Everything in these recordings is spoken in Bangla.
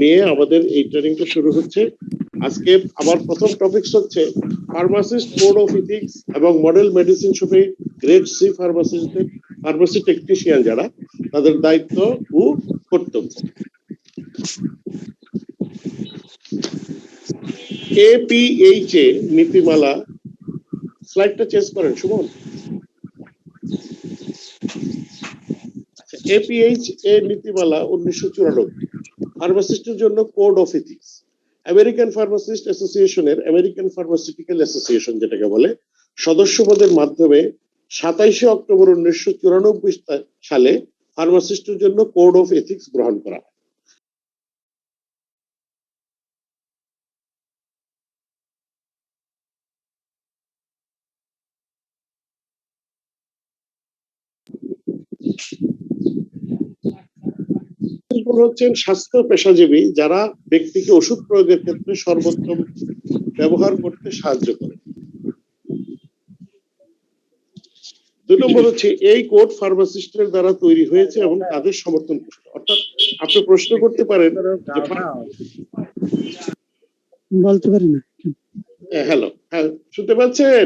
নিয়ে আমাদের এই ট্রেনিংটা শুরু হচ্ছে। আজকে আমার প্রথম টপিকস হচ্ছে ফার্মাসিস্ট কোড অফ ইথিক্স এবং মডেল মেডিসিন শপে গ্রেড সি ফার্মাসিস্টদের ফার্মাসি টেকনিশিয়ান যারা তাদের দায়িত্ব ও কর্তব্য। APHA নীতিমালা, স্লাইডটা চেঞ্জ করেন সুমন। APHA নীতিমালা 1994, ফার্মাসিস্টের জন্য code of ethics. American pharmacist অ্যাসোসিয়েশনের আমেরিকান ফার্মাসিউটিক্যাল অ্যাসোসিয়েশন যেটাকে বলে সদস্যপদের মাধ্যমে 27 অক্টোবর 1994 সালে ফার্মাসিস্টের জন্য কোড অফ এথিক্স গ্রহণ করা হয়। হচ্ছেন স্বাস্থ্য পেশাজীবী যারা ব্যক্তিকে ওষুধ প্রয়োগের ক্ষেত্রে সর্বোত্তম ব্যবহার করতে সাহায্য করে। 2 নম্বর হচ্ছে এই কোড ফার্মাসিস্টের দ্বারা তৈরি হয়েছে এবং তাদের সমর্থন করছে। অর্থাৎ আপনি প্রশ্ন করতে পারেন বলতে পারি না। হ্যালো, হ্যাঁ শুনতে পাচ্ছেন?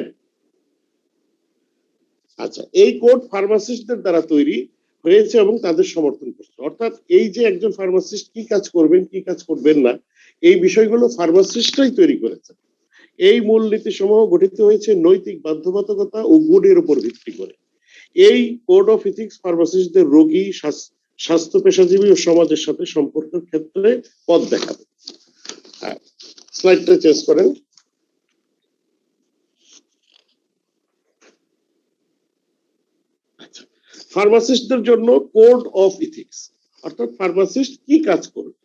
আচ্ছা, এই কোড ফার্মাসিস্টদের দ্বারা তৈরি হয়েছে এবং তাদের সমর্থন করছে। অর্থাৎ এই যে একজন ফার্মাসিস্ট কি কাজ করবেন কি কাজ করবেন না এই বিষয়গুলো ফার্মাসিস্টরাই তৈরি করেছে। এই মূলনীতি সমূহ গঠিত হয়েছে নৈতিক বাধ্যবাধকতা ও গুণের উপর ভিত্তি করে। এই কোড অফ ইথিক্স ফার্মাসিস্টদের রোগী, স্বাস্থ্য পেশাজীবী ও সমাজের সাথে সম্পর্কের ক্ষেত্রে পথ দেখাবে। স্লাইডটা চেঞ্জ করেন। ফার্মাসিস্টদের জন্য কোড অফ ইথিক্স, অর্থাৎ ফার্মাসিস্ট কি কাজ করবে।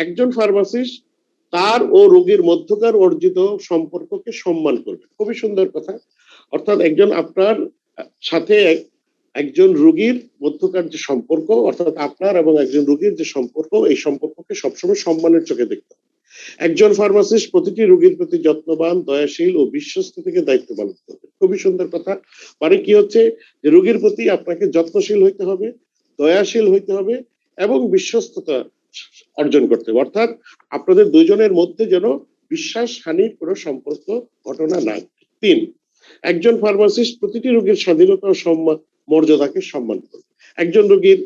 একজন ফার্মাসিস্ট তার ও রোগীর মধ্যকার অর্জিত সম্পর্ককে সম্মান করবে। খুবই সুন্দর কথা। অর্থাৎ একজন আপনার সাথে একজন রোগীর মধ্যকার যে সম্পর্ক, অর্থাৎ আপনার এবং একজন রোগীর যে সম্পর্ক, এই সম্পর্ককে সবসময় সম্মানের চোখে দেখতে হবে। একজন ফার্মাসিস্ট প্রতিটি রোগীর প্রতি যত্নবান, দয়াশীল ও বিশ্বস্ত থেকে দায়িত্ব পালন করবে। খুবই সুন্দর কথা। মানে কি হচ্ছে যে রোগীর প্রতি আপনাকে যত্নশীল হইতে হবে, দয়াশীল হইতে হবে এবং বিশ্বস্ততা অর্জন করতে হবে। অর্থাৎ আপনাদের দুইজনের মধ্যে যেন বিশ্বাস হানির কোনো সম্পর্ক ঘটনা না। 3, একজন ফার্মাসিস্ট প্রতিটি রোগীর স্বাধীনতা ও মর্যাদাকে সম্মান করবে। একজন রোগীর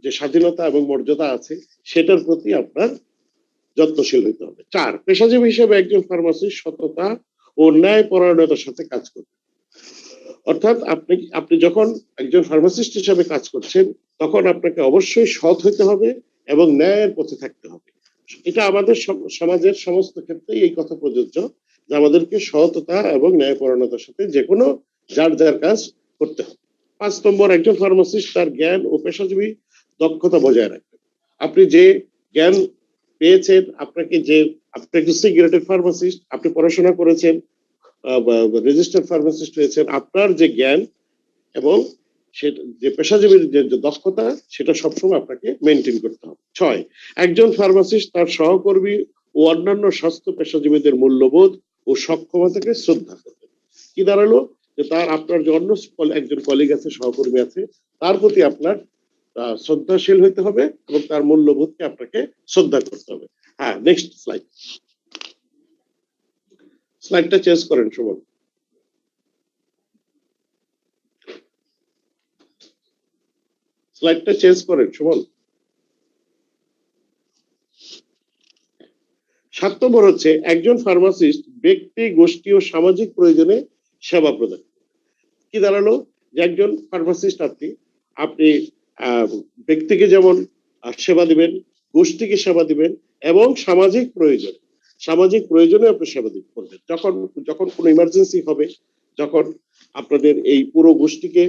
যে স্বাধীনতা এবং মর্যাদা আছে সেটার প্রতি আপনার যত্নশীল হইতে হবে। 4, পেশাজীবী হিসেবে একজন ফার্মাসিস্ট সততা ও ন্যায় পরায়ণতার সাথে কাজ করবে। অর্থাৎ আপনি যখন একজন ফার্মাসিস্ট হিসেবে কাজ করছেন তখন আপনাকে অবশ্যই সৎ হইতে হবে এবং ন্যায়ের পথে থাকতে হবে। এটা আমাদের সমাজের সমস্ত ক্ষেত্রেই এই কথা প্রযোজ্য যে আমাদেরকে সততা এবং ন্যায়পরায়ণতার সাথে যে কোনো যার যার কাজ করতে হবে। 5 নম্বর, একজন ফার্মাসিস্ট তার জ্ঞান ও পেশাজীবী দক্ষতা বজায় রাখবেন। আপনি যে জ্ঞান পেয়েছেন, আপনি সিগারেটের ফার্মাসিস্ট, আপনি পড়াশোনা করেছেন, রেজিস্টার্ড ফার্মাসিস্ট হয়েছেন, আপনার যে জ্ঞান এবং যে পেশাজীবীর যে দক্ষতা সেটা সবসময় আপনাকে মেনটেন করতে হবে। 6, একজন ফার্মাসিস্ট তার সহকর্মী ও অন্যান্য স্বাস্থ্য পেশাজীবীদের মূল্যবোধ ও সক্ষমতাকে শ্রদ্ধা করবে। কি দাঁড়ালো যে আপনার যে অন্য একজন কলিগ আছে, সহকর্মী আছে, তার প্রতি আপনার শ্রদ্ধাশীল হইতে হবে এবং তার মূল্যবোধকে আপনাকে শ্রদ্ধা করতে হবে। হ্যাঁ, নেক্সট স্লাইড। স্লাইডটা চেঞ্জ করেন সুমন। স্লাইডটা চেঞ্জ করেন সুমন। 7 নম্বর হচ্ছে একজন ফার্মাসিস্ট ব্যক্তি, গোষ্ঠী ও সামাজিক প্রয়োজনে সেবা প্রদান। কি দাঁড়ালো যে একজন ফার্মাসিস্ট আপনি ব্যক্তিকে যেমন সেবা দিবেন, গোষ্ঠীকে সেবা দিবেন এবং সামাজিক প্রয়োজনে আপনি সেবা করবেন। যখন কোনো ইমার্জেন্সি হবে, যখন আপনাদের এই পুরো গোষ্ঠীকে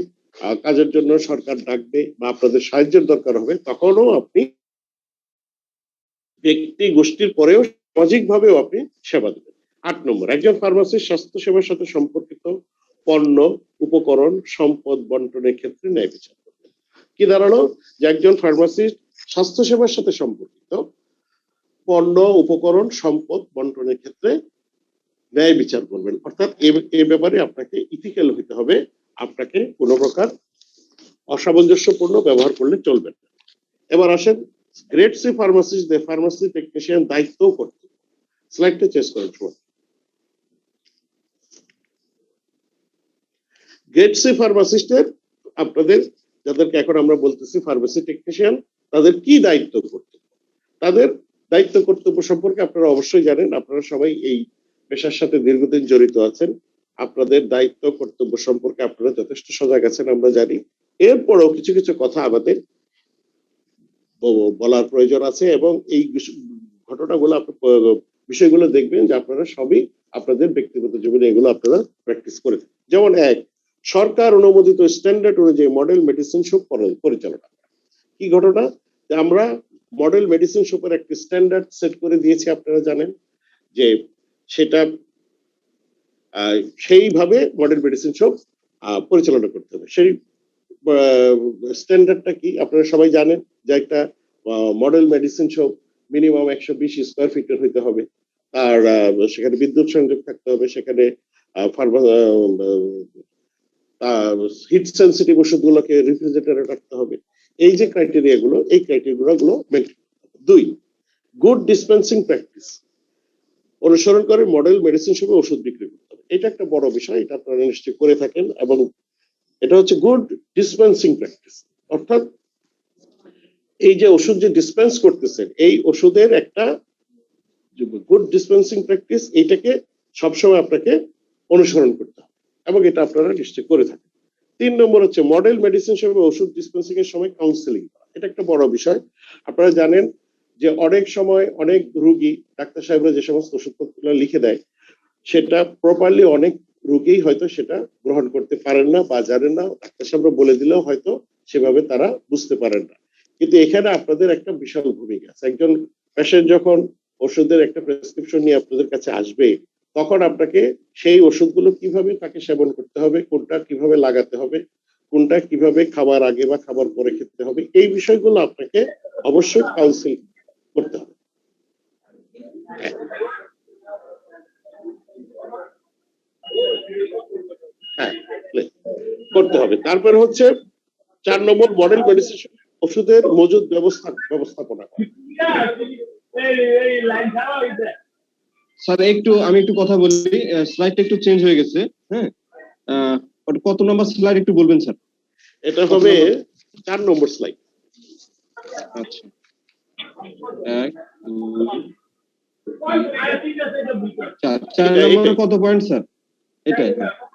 কাজের জন্য সরকার ডাকবে বা আপনাদের সাহায্যের দরকার হবে, তখনও আপনি ব্যক্তি গোষ্ঠীর পরেও সামাজিক ভাবেও আপনি সেবা দেবেন। 8 নম্বর, একজন ফার্মাসিস্ট স্বাস্থ্য সেবার সাথে সম্পর্কিত পণ্য, উপকরণ, সম্পদ বন্টনের ক্ষেত্রে ন্যায় বিচার করবেন। কি দাঁড়ালো যে একজন ফার্মাসিস্ট স্বাস্থ্য সেবার সাথে সম্পর্কিত পণ্য, উপকরণ, সম্পদ বন্টনের ক্ষেত্রে ন্যায় বিচার করবেন। অর্থাৎ এই ব্যাপারে আপনাকে ইথিক্যাল হইতে হবে, আপনাকে কোনো প্রকার অসামঞ্জস্যপূর্ণ ব্যবহার করলে চলবে না। এবার আসেন গ্রেড সি ফার্মাসিস্টদের ফার্মাসি টেকনিশিয়ান দায়িত্ব করতে। স্লাইডটা চেঞ্জ করেন শোন। গ্রেড সি ফার্মাসিস্টের আপনাদের যাদেরকে এখন আমরা বলতেছি ফার্মাসি টেকনিশিয়ান, তাদের কি দায়িত্ব কর্তব্য? তাদের দায়িত্ব কর্তব্য সম্পর্কে আপনারা অবশ্যই জানেন, আপনারা সবাই এই পেশার সাথে দীর্ঘদিন জড়িত আছেন। আপনাদের দায়িত্ব কর্তব্য সম্পর্কে আপনারা যথেষ্ট সজাগ আছেন আমরা জানি। এরপরও কিছু কিছু কথা আমাদের বলার প্রয়োজন আছে, এবং এই ঘটনাগুলো বিষয়গুলো দেখবেন যে আপনারা সবই আপনাদের ব্যক্তিগত জীবনে এগুলো আপনারা প্র্যাকটিস করে থাকেন। যেমন এক, সরকার অনুমোদিত স্ট্যান্ডার্ড অনুযায়ী মডেল মেডিসিন শপ পরিচালনা। কি ঘটনা? যে আমরা মডেল মেডিসিন শপের একটি স্ট্যান্ডার্ড সেট করে দিয়েছি, আপনারা জানেন যে সেটা সেইভাবে মডেল মেডিসিন শপ পরিচালনা করতে হবে। সেই স্ট্যান্ডার্ডটা কি আপনারা সবাই জানেন, যে একটা model medicine shop minimum 120 square ফিটের হইতে হবে, আর সেখানে বিদ্যুৎ সংযোগ থাকতে হবে, সেখানে হিট সেন্সিটিভ ওষুধগুলোকে রেফ্রিজারেটরে রাখতে হবে। এই যে ক্রাইটেরিয়া গুলো, এই ক্রাইটেরিয়া গুলো মেনটেন। দুই, গুড ডিসপেন্সিং প্র্যাকটিস অনুসরণ করে মডেল মেডিসিন শপে ওষুধ বিক্রি করতে হবে। এটা একটা বড় বিষয়, এটা আপনারা নিশ্চয়ই করে থাকেন, এবং এটা হচ্ছে গুড ডিসপেন্সিং প্র্যাকটিস। অর্থাৎ এই যে ওষুধ যে ডিসপেন্স করতেছেন, এই ওষুধের একটা গুড ডিসপেন্সিং প্র্যাকটিস, এইটাকে সবসময় আপনাকে অনুসরণ করতে হবে, এবং এটা আপনারা নিশ্চয় করে থাকেন। 3 নম্বর হচ্ছে মডেল মেডিসিন শপে ওষুধ ডিসপেন্সিং এর সময় কাউন্সেলিং করা। এটা একটা বড় বিষয়। আপনারা জানেন যে অনেক সময় অনেক রোগী ডাক্তার সাহেবরা যে সমস্ত ওষুধপত্র লিখে দেয়, সেটা প্রপারলি অনেক রোগী হয়তো সেটা গ্রহণ করতে পারেন না বা জানেন না, ডাক্তার সাহেবরা বলে দিলেও হয়তো সেভাবে তারা বুঝতে পারেন না। কিন্তু এখানে আপনাদের একটা বিশাল ভূমিকা আছে। একজন পেশেন্ট যখন ওষুধের একটা প্রেসক্রিপশন নিয়ে আপনাদের কাছে আসবে, তখন আপনাকে সেই ওষুধগুলো কিভাবে তাকে সেবন করতে হবে, কোনটা কিভাবে লাগাতে হবে, কোনটা কিভাবে খাবার আগে বা খাবার পরে খেতে হবে, এই বিষয়গুলো আপনাকে অবশ্যই কাউন্সিল করতে হবে। হ্যাঁ, করতে হবে। তারপর হচ্ছে 4 নম্বর মডেল মেডিসিন ওষুধের মজুদ ব্যবস্থাপনা। স্যার আমি একটু কথা বলি, স্লাইডটা একটু চেঞ্জ হয়ে গেছে। হ্যাঁ, ওটা কত নম্বর স্লাইড একটু বলবেন স্যার? এটা হবে 4 নম্বর স্লাইড। আচ্ছা, 1 2 4 নম্বরে কত পয়েন্ট স্যার? এটাই,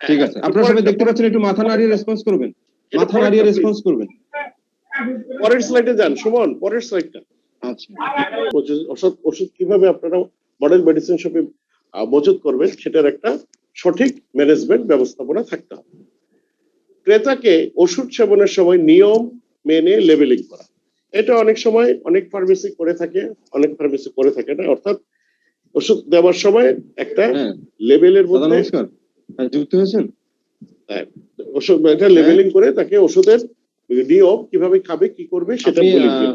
ঠিক আছে। আপনারা সবাই দেখতে পাচ্ছেন, একটু মাথা নাড়িয়ে রেসপন্স করবেন, মাথা নাড়িয়ে রেসপন্স করবেন। পরের স্লাইডে যান সুমন, পরের স্লাইডটা। আচ্ছা, ওষুধ কিভাবে আপনারা মডেল মেডিসিন শপে মজুত করবেন, সেটার একটা সঠিক ম্যানেজমেন্ট ব্যবস্থাপনা থাকতে হবে। ক্রেতাকে ওষুধ সেবনের সময় নিয়ম মেনে লেবেলিং করা। এটা অনেক সময় অনেক ফার্মেসি করে থাকে, অনেক ফার্মেসি করে থাকে না। অর্থাৎ ওষুধ দেওয়ার সময় একটা লেবেলের মধ্যে, নমস্কার, যুক্ত হয়েছেন, ওষুধ এটা লেবেলিং করে তাকে ওষুধের নিয়ম কিভাবে খাবে, কি করবে সেটা বলে দিও।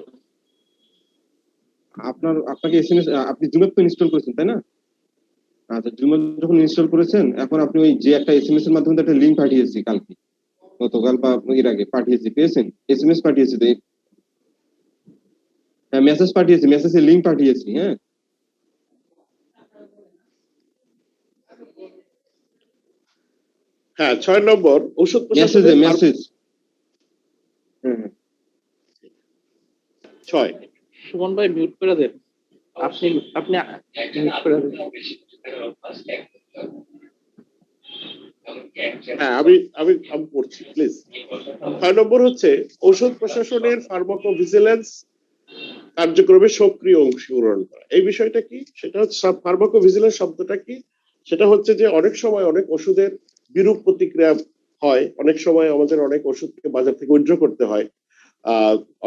আপনাকে এসএমএস, আপনি জুম অ্যাপ তো ইনস্টল করেছেন তাই না? আচ্ছা, জুম অ্যাপ যখন ইনস্টল করেছেন, এখন আপনি ওই যে একটা এসএমএস এর মাধ্যমে একটা লিংক পাঠিয়েছি কালকে, গতকাল বা এর আগে পাঠিয়েছি, পেয়েছেন? এসএমএস পাঠিয়েছি, হ্যাঁ মেসেজ পাঠিয়েছি, মেসেজের লিংক পাঠিয়েছি। হ্যাঁ, হ্যাঁ 6 নম্বর ওষুধ মেসেজ 6। সুমন ভাই মিউট করে দেন, আপনি মিউট করে দেন। হ্যাঁ, আমি পড়ছি প্লিজ। 6 নম্বর হচ্ছে ঔষধ প্রশাসনের ফার্মাকোভিজিলেন্স কার্যক্রমে সক্রিয় অংশগ্রহণ করা। এই বিষয়টা কি? সেটা হচ্ছে ফার্মাকোভিজিলেন্স শব্দটা কি? সেটা হচ্ছে যে অনেক সময় অনেক ওষুধের বিরূপ প্রতিক্রিয়া হয়, অনেক সময় আমাদের অনেক ওষুধকে বাজার থেকে উইথড্র করতে হয়,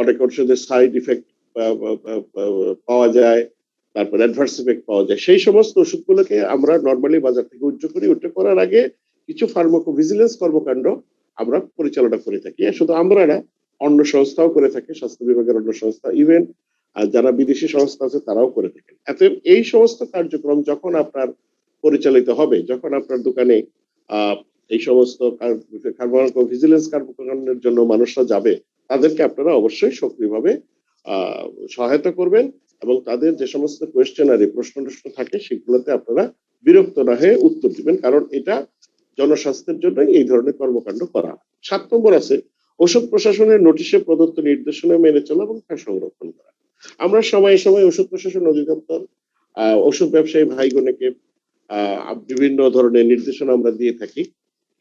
অনেক ওষুধের সাইড ইফেক্ট পাওয়া যায়, তারপর অ্যাডভার্স ইফেক্ট পাওয়া যায়। সেই সমস্ত ওষুধগুলোকে আমরা নর্মালি বাজার থেকে উইথড্র করি। উইথড্র করার আগে কিছু ফার্মাকোভিজিলেন্স কর্মকাণ্ড আমরা পরিচালনা করে থাকি। শুধু আমরা না, অন্য সংস্থাও করে থাকে, স্বাস্থ্য বিভাগের অন্য সংস্থা, ইভেন যারা বিদেশি সংস্থা আছে তারাও করে থাকেন। এতে এই সমস্ত কার্যক্রম যখন আপনার পরিচালিত হবে, যখন আপনার দোকানে এই সমস্ত ফার্মাকোভিজিলেন্স কর্মকাণ্ডের জন্য মানুষরা যাবে, তাদেরকে আপনারা অবশ্যই সক্রিয়ভাবে সহায়তা করবেন এবং তাদের যে সমস্ত কোয়েশ্চেনারি প্রশ্ন থাকে সেগুলোতে আপনারা বিরক্ত না হয়ে উত্তর দিবেন, কারণ এটা জনস্বাস্থ্যের জন্য এই ধরনের কর্মকাণ্ড করা। 7 নম্বর আছে ওষুধ প্রশাসনের নোটিশে প্রদত্ত নির্দেশনা মেনে চলা এবং তা সংরক্ষণ করা। আমরা সময়ে সময়ে ওষুধ প্রশাসন অধিদপ্তর ওষুধ ব্যবসায়ী ভাইগণকে বিভিন্ন ধরনের নির্দেশনা আমরা দিয়ে থাকি।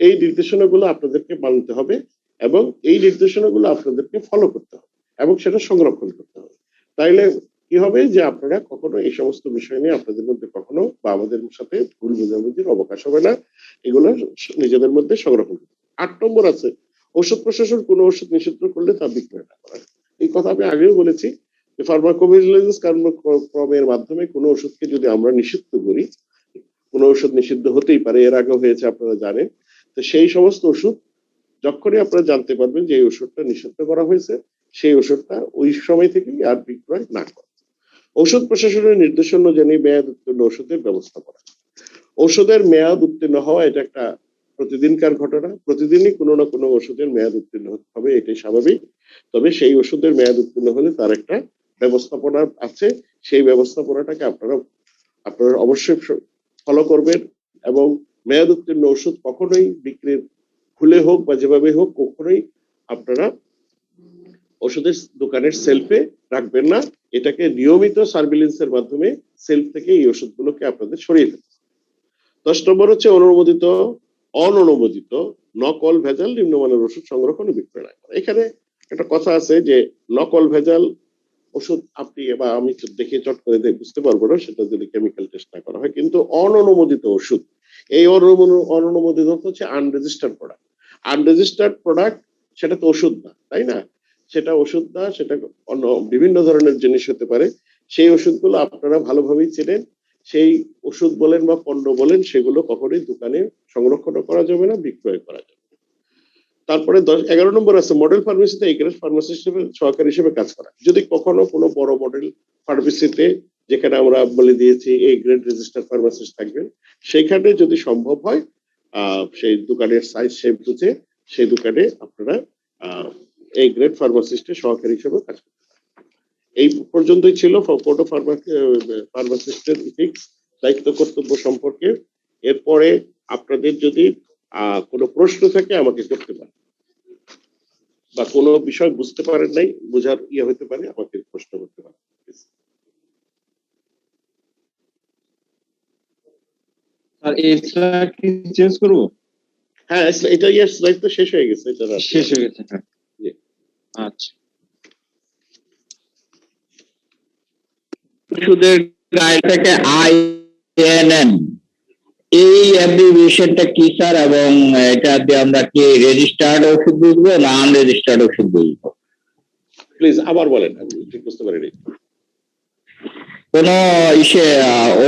এই নির্দেশনাগুলো আপনাদেরকে মানতে হবে এবং এই নির্দেশনাগুলো আপনাদেরকে ফলো করতে হবে এবং সেটা সংরক্ষণ করতে হবে। তাইলে কি হবে যে আপনারা কখনো এই সমস্ত বিষয় নিয়ে আপনাদের মধ্যে কখনো বা আমাদের সাথে ভুল বোঝাবুঝির অবকাশ হবে না, এগুলো নিজেদের মধ্যে সংরক্ষণ করতে হবে। 8 নম্বর আছে ওষুধ প্রশাসন কোনো ওষুধ নিষিদ্ধ করলে তা বিক্রয় না করা। এই কথা আমি আগেও বলেছি যে ফার্মাকোভিজিলেন্স কার্যক্রমের মাধ্যমে কোনো ওষুধকে যদি আমরা নিষিদ্ধ করি, কোনো ওষুধ নিষিদ্ধ হতেই পারে, এর আগেও হয়েছে আপনারা জানেন, তো সেই সমস্ত ওষুধ যখনই আপনারা জানতে পারবেন যে এই ওষুধটা নিষিদ্ধ করা হয়েছে, সেই ওষুধটা ওই সময় থেকেই আর বিক্রয় না করা। ওষুধ প্রশাসনের নির্দেশনা অনুযায়ী মেয়াদ উত্তীর্ণ ওষুধের ব্যবস্থা করা। ওষুধের মেয়াদ উত্তীর্ণ হওয়া এটা একটা প্রতিদিনকার ঘটনা, প্রতিদিনই কোনো না কোনো ওষুধের মেয়াদ উত্তীর্ণ হতে হবে, এটাই স্বাভাবিক। তবে সেই ওষুধের মেয়াদ উত্তীর্ণ হলে তার একটা ব্যবস্থাপনা আছে, সেই ব্যবস্থাপনাটাকে আপনারা অবশ্যই ফলো করবেন এবং মেয়াদ উত্তীর্ণ ওষুধ কখনোই বিক্রির ভুলে হোক বা যেভাবে হোক কখনোই আপনারা ওষুধের দোকানের সেলফে রাখবেন না। এটাকে নিয়মিত সার্ভিলেন্সের মাধ্যমে সেলফ থেকে এই ওষুধগুলোকে আপনাদের সরিয়ে দেবেন। 10 নম্বর হচ্ছে অননুমোদিত নকল ভেজাল নিম্নমানের ওষুধ সংরক্ষণ ও বিক্রয় না করা। এখানে একটা কথা আছে যে নকল ভেজাল ওষুধ আপনি বা আমি দেখে চট করে বুঝতে পারবো না সেটা যদি কেমিক্যাল টেস্ট না করা হয়, কিন্তু অননুমোদিত ওষুধ, এই অননুমোদিত হচ্ছে আনরেজিস্টার্ড প্রোডাক্ট। আনরেজিস্টার্ড প্রোডাক্ট সেটা তো ওষুধ না, তাই না? সেটা ওষুধ না, সেটা অন্য বিভিন্ন ধরনের জিনিস হতে পারে। সেই ওষুধগুলো আপনারা ভালোভাবেই চেনেন। সেই ওষুধ বলেন বা পণ্য বলেন সেগুলো কখনোই দোকানে সংরক্ষণ করা যাবে না, বিক্রয় করা যাবে। তারপরে 11 নম্বর আছে মডেল ফার্মেসিতে এই গ্রেড ফার্মাসিস্ট সহকারী হিসেবে কাজ করা। যদি কখনো কোনো বড় মডেল ফার্মেসিতে, যেখানে আমরা বলে দিয়েছি এই গ্রেড রেজিস্টার ফার্মাসিস্ট থাকবেন, সেইখানে যদি সম্ভব হয় সেই দোকানের সাইজ শেপ বুঝে সেই দোকানে আপনারা এই গ্রেড ফার্মাসিস্টের সহকারী হিসেবে কাজ করতে পারেন। এই পর্যন্তই ছিল কোড অফ ফার্মাসিস্টের ইথিক্স দায়িত্ব কর্তব্য সম্পর্কে। এরপরে আপনাদের যদি কোনো প্রশ্ন থাকে আমাকে করতে পারেন বা কোনো বিষয় বুঝতে পারেন নাই, বোঝার হতে পারে, আমাকে প্রশ্ন করতে পারেন। স্যার এই স্লাইড কি চেঞ্জ করব? হ্যাঁ, এটা স্লাইড তো শেষ হয়ে গেছে, এটা শেষ হয়ে গেছে। হ্যাঁ, আচ্ছা। ওষুধের গায়েটাকে INN, এই অ্যাব্রিভিয়েশনটা কি স্যার, এবং এটা দিয়ে আমরা কি রেজিস্টার্ড ওষুধ বুঝবো না আনরেজিস্টার্ড ওষুধ বুঝবো? প্লিজ আবার বলেন, আমি ঠিক বুঝতে পারিনি। কোন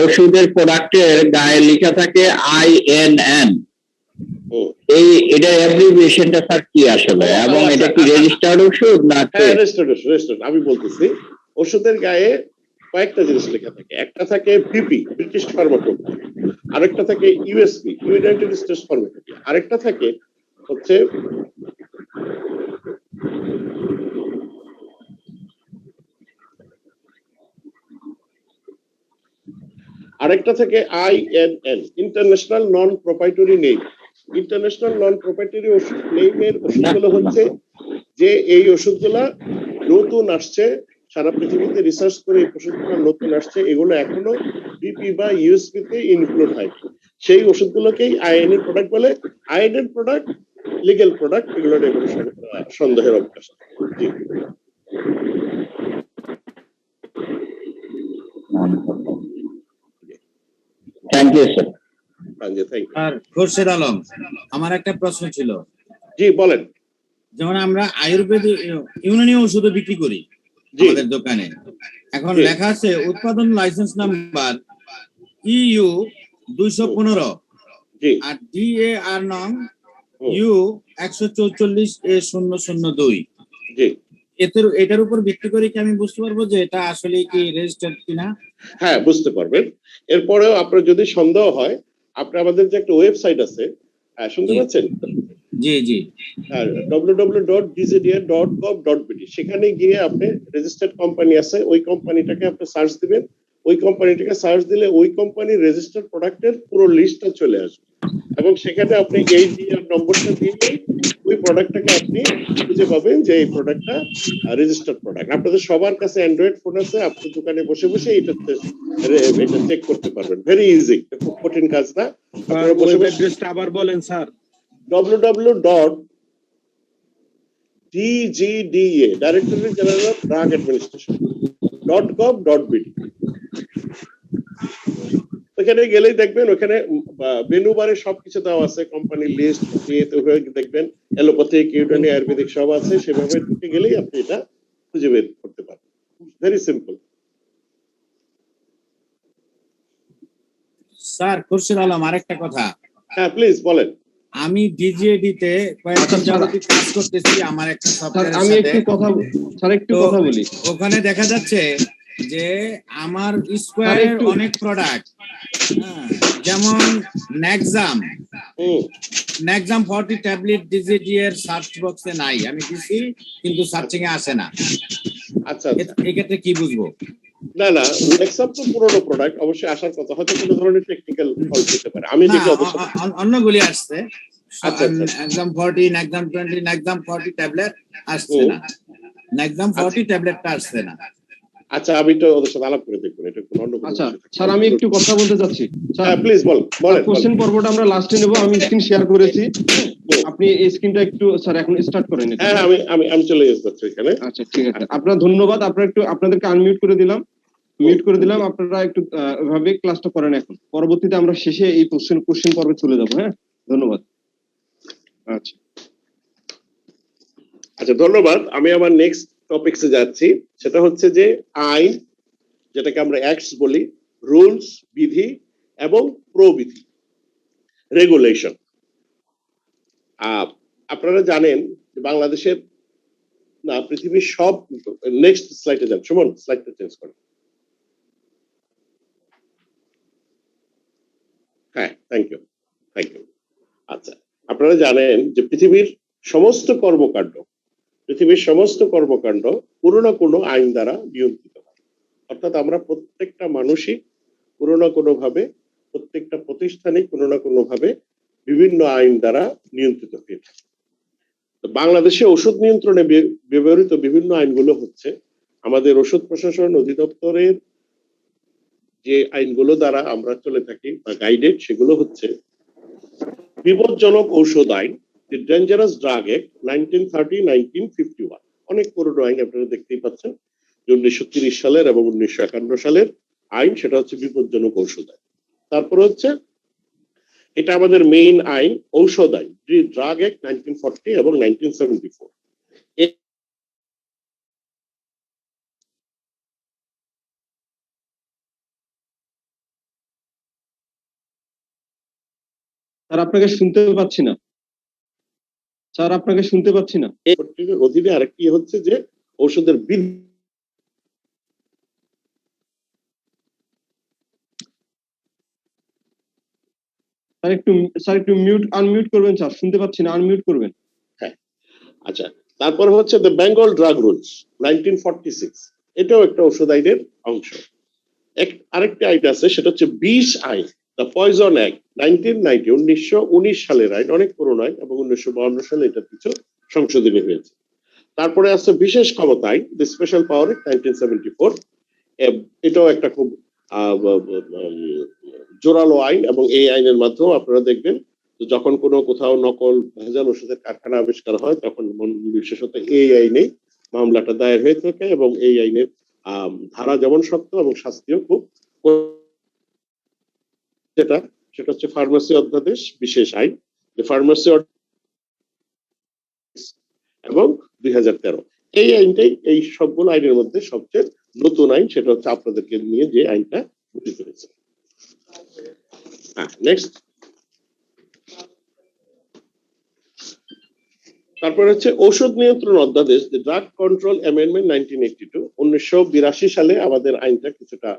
ওষুধের প্রোডাক্টের গায়ে লেখা থাকে INN, এই এটার অ্যাব্রিভিয়েশনটা স্যার কি আসলে, এবং এটা কি রেজিস্টার্ড ওষুধ না? হ্যাঁ, রেজিস্টার্ড। আমি বলতেছি ওষুধের গায়ে কয়েকটা জিনিস লেখা থাকে। একটা থাকে বিপি, ব্রিটিশ ফার্মা কোম্পানি, আরেকটা থাকে ইউএসপি, ইউনাইটেড স্টেটস ফার্মাকোপি, আরেকটা থাকে হচ্ছে INN, ইন্টারন্যাশনাল নন প্রোপ্রাইটারি নেম। ইন্টারন্যাশনাল নন প্রোপ্রাইটারি ওষুধ নেমের ওষুধগুলো হচ্ছে যে এই ওষুধগুলা নতুন আসছে, সারা পৃথিবীতে রিসার্চ করে এই ওষুধগুলো নতুন আসছে, এগুলো এখনো বিপি বা ইউএসপি তে ইনক্লুড হয়, সেই ওষুধগুলোকেই INN প্রোডাক্ট বলে। INN প্রোডাক্ট লিগ্যাল প্রোডাক্ট, এগুলো সন্দেহের অবকাশ নেই। জি, thank you sir. Thank you. আর খোরশেদ আলম, আমার একটা প্রশ্ন ছিল। জি বলেন। যেমন আমরা আয়ুর্বেদিক ইউনানি ওষুধ বিক্রি করি আমাদের দোকানে, এখন লেখা আছে উৎপাদন লাইসেন্স নাম্বার EU 215 আর DAR নং U 144A002। এটার উপর ভিত্তি করে কি আমি বুঝতে পারবো যে এটা আসলে কি রেজিস্টার্ড কিনা? হ্যাঁ, বুঝতে পারবেন। এরপরেও আপনার যদি সন্দেহ হয়, আপনি আমাদের যে একটা ওয়েবসাইট আছে, শুনতে পাচ্ছেন, জি জি www.dzdr.gov.bt সেখানে গিয়ে আপনি রেজিস্টার্ড কোম্পানি আছে, ওই কোম্পানিটাকে আপনি সার্চ দিবেন। ওই কোম্পানিটাকে সার্চ দিলে ওই কোম্পানির রেজিস্টার্ড প্রোডাক্টের পুরো লিস্টটা চলে আসবে, এবং সেখানে আপনি এই জিআর নম্বরটা দিলেই ওই প্রোডাক্টটাকে আপনি খুঁজে পাবেন যে এই প্রোডাক্টটা রেজিস্টার্ড প্রোডাক্ট। আপনাদের সবার কাছে অ্যান্ড্রয়েড ফোন আছে, আপনি দোকানে বসে বসে এটা চেক করতে পারবেন। ভেরি ইজি, খুব কঠিন কাজ না। আপনারা বসে বসে অ্যাড্রেসটা আবার বলেন sir. www.DGDA Directorate General of Drug Administration .gov.bt ওখানে গেলেই দেখবেন, ওখানে মেনু বারে সবকিছু দেওয়া আছে, কোম্পানির লিস্ট দেখবেন, এলোপ্যাথিক, ইউনানি, আয়ুর্বেদিক সব আছে। সেভাবে ঢুকে গেলেই আপনি এটা খুঁজে বের করতে পারবেন। Very simple. Sir Khurshid Alam, আরেকটা কথা। হ্যাঁ প্লিজ বলেন। আমি ডিজিএডি তে কয়েকদিন যাবতীয় কাজ করতেছি আমার একটা সফটওয়্যারের আমি সাথে। একটু কথা বলি। ওখানে দেখা যাচ্ছে যে আমার স্কোয়ারের অনেক প্রোডাক্ট, যেমন নেক্সাম 40 ট্যাবলেট ডিজিডি এর সার্চ বক্সে নাই, আমি দিছি কিন্তু সার্চিং এ আসে না। আচ্ছা, এই ক্ষেত্রে কি বুঝবো? না না, নেক্সাম তো পুরনো প্রোডাক্ট, অবশ্যই আসার কথা, হয়তো কোনো ধরনের টেকনিক্যাল ফল্ট হতে পারে। আমি দেখি অবশ্যই অন্যগুলি আসছে, আচ্ছা নেক্সাম 40, নেক্সাম 20, নেক্সাম 40 ট্যাবলেট আসছে না, নেক্সাম 40 ট্যাবলেটটা আসছে না। আচ্ছা, আমি তো ওদের সাথে আলাপ করে দেখবো, এটা কোনো অন্য। আচ্ছা স্যার, আমি একটু কথা বলতে চাচ্ছি। হ্যাঁ প্লিজ বলেন। কোশ্চেন পর্বটা আমরা লাস্টে নেব। আমি স্ক্রিন শেয়ার করেছি, আপনি এই স্ক্রিনটা একটু স্যার এখন স্টার্ট করেন। হ্যাঁ আমি চলে যাচ্ছি এখানে। আচ্ছা ঠিক আছে, আপনার ধন্যবাদ। আপনারা একটু আপনাদেরকে আনমিউট করে দিলাম, মিউট করে দিলাম। আপনারা একটু এভাবে ক্লাসটা করেন। এখন পরবর্তীতে আমরা শেষে এই কোশ্চেন পর্বে চলে যাব। হ্যাঁ, ধন্যবাদ। আচ্ছা ধন্যবাদ। আমি আমার নেক্সট টপিকসে যাচ্ছি। সেটা হচ্ছে যে আইন, যেটাকে আমরা অ্যাক্টস বলি, রুলস, বিধি এবং প্রবিধি, রেগুলেশন। আপনারা জানেন যে বাংলাদেশের না, পৃথিবীর সব, নেক্সট স্লাইডে যান সুমন, স্লাইডটা চেঞ্জ করুন। হ্যাঁ, থ্যাংক ইউ। আচ্ছা, আপনারা জানেন যে পৃথিবীর সমস্ত কর্মকাণ্ড কোনো না কোনো আইন দ্বারা নিয়ন্ত্রিত হয়। অর্থাৎ আমরা প্রত্যেকটা মানুষই কোনো না কোনো ভাবে, প্রত্যেকটা প্রতিষ্ঠানে কোনো না কোনো ভাবে বিভিন্ন আইন দ্বারা নিয়ন্ত্রিত হয়ে থাকে। বাংলাদেশে ওষুধ নিয়ন্ত্রণে ব্যবহৃত বিভিন্ন আইনগুলো হচ্ছে আমাদের ওষুধ প্রশাসন অধিদপ্তরের যে আইনগুলো দ্বারা আমরা চলে থাকি বা গাইডেড, সেগুলো হচ্ছে বিপজ্জনক ঔষধ আইন, দি ডেঞ্জারাস ড্রাগ অ্যাক্ট 1930-1951, অনেক পুরনো আইন, আপনারা দেখতেই পাচ্ছেন, 1930 সালের এবং 1951 সালের আইন। সেটা হচ্ছে বিপজ্জনক ঔষধ আইন। তারপর হচ্ছে এটা আমাদের মেইন আইন, ঔষধ আইন, দি ড্রাগ অ্যাক্ট 1940 এবং 1974। স্যার আপনাকে শুনতে পাচ্ছি না। অধীনে আরেকটি হচ্ছে যে ঔষধের বিল। স্যার একটু আনমিউট করবেন স্যার, শুনতে পাচ্ছি না, আনমিউট করবেন। হ্যাঁ, আচ্ছা। তারপর হচ্ছে দ্য বেঙ্গল ড্রাগ রুলস 1946, এটাও একটা ঔষধ আইনের অংশ। আরেকটা আইন আছে, সেটা হচ্ছে বিষ আইন, দ্য পয়জন অ্যাক্ট 1990, 1919 সালের আইন, অনেক পুরনো আইন, এবং 1952 সালে এটা কিছু সংশোধনী হয়েছে। তারপরে আছে বিশেষ ক্ষমতা আইন, দ্য স্পেশাল পাওয়ার অ্যাক্ট 1974, এটাও একটা খুব জোরালো আইন, এবং এই আইনের মাধ্যমে আপনারা দেখবেন যখন কোনো কোথাও নকল ভেজাল ওষুধের কারখানা আবিষ্কার হয়, তখন বিশেষত এই আইনেই মামলাটা দায়ের হয়ে থাকে, এবং এই আইনের ধারা যেমন শক্ত এবং শাস্তিও খুব। সেটা হচ্ছে ফার্মেসি অধ্যাদেশ বিশেষ আইন, ফার্মেসি, এবং 2013। এই আইনটাই এই সবগুলো আইনের মধ্যে সবচেয়ে নতুন আইন। সেটা হচ্ছে আপনাদেরকে নিয়ে যে আইনটা গঠিত হয়েছে। নেক্সট, তারপর হচ্ছে ঔষধ নিয়ন্ত্রণ অধ্যাদেশ, দ্য ড্রাগ কন্ট্রোল অ্যামেন্ডমেন্ট 1982, 1982 সালে আমাদের আইনটা কিছুটা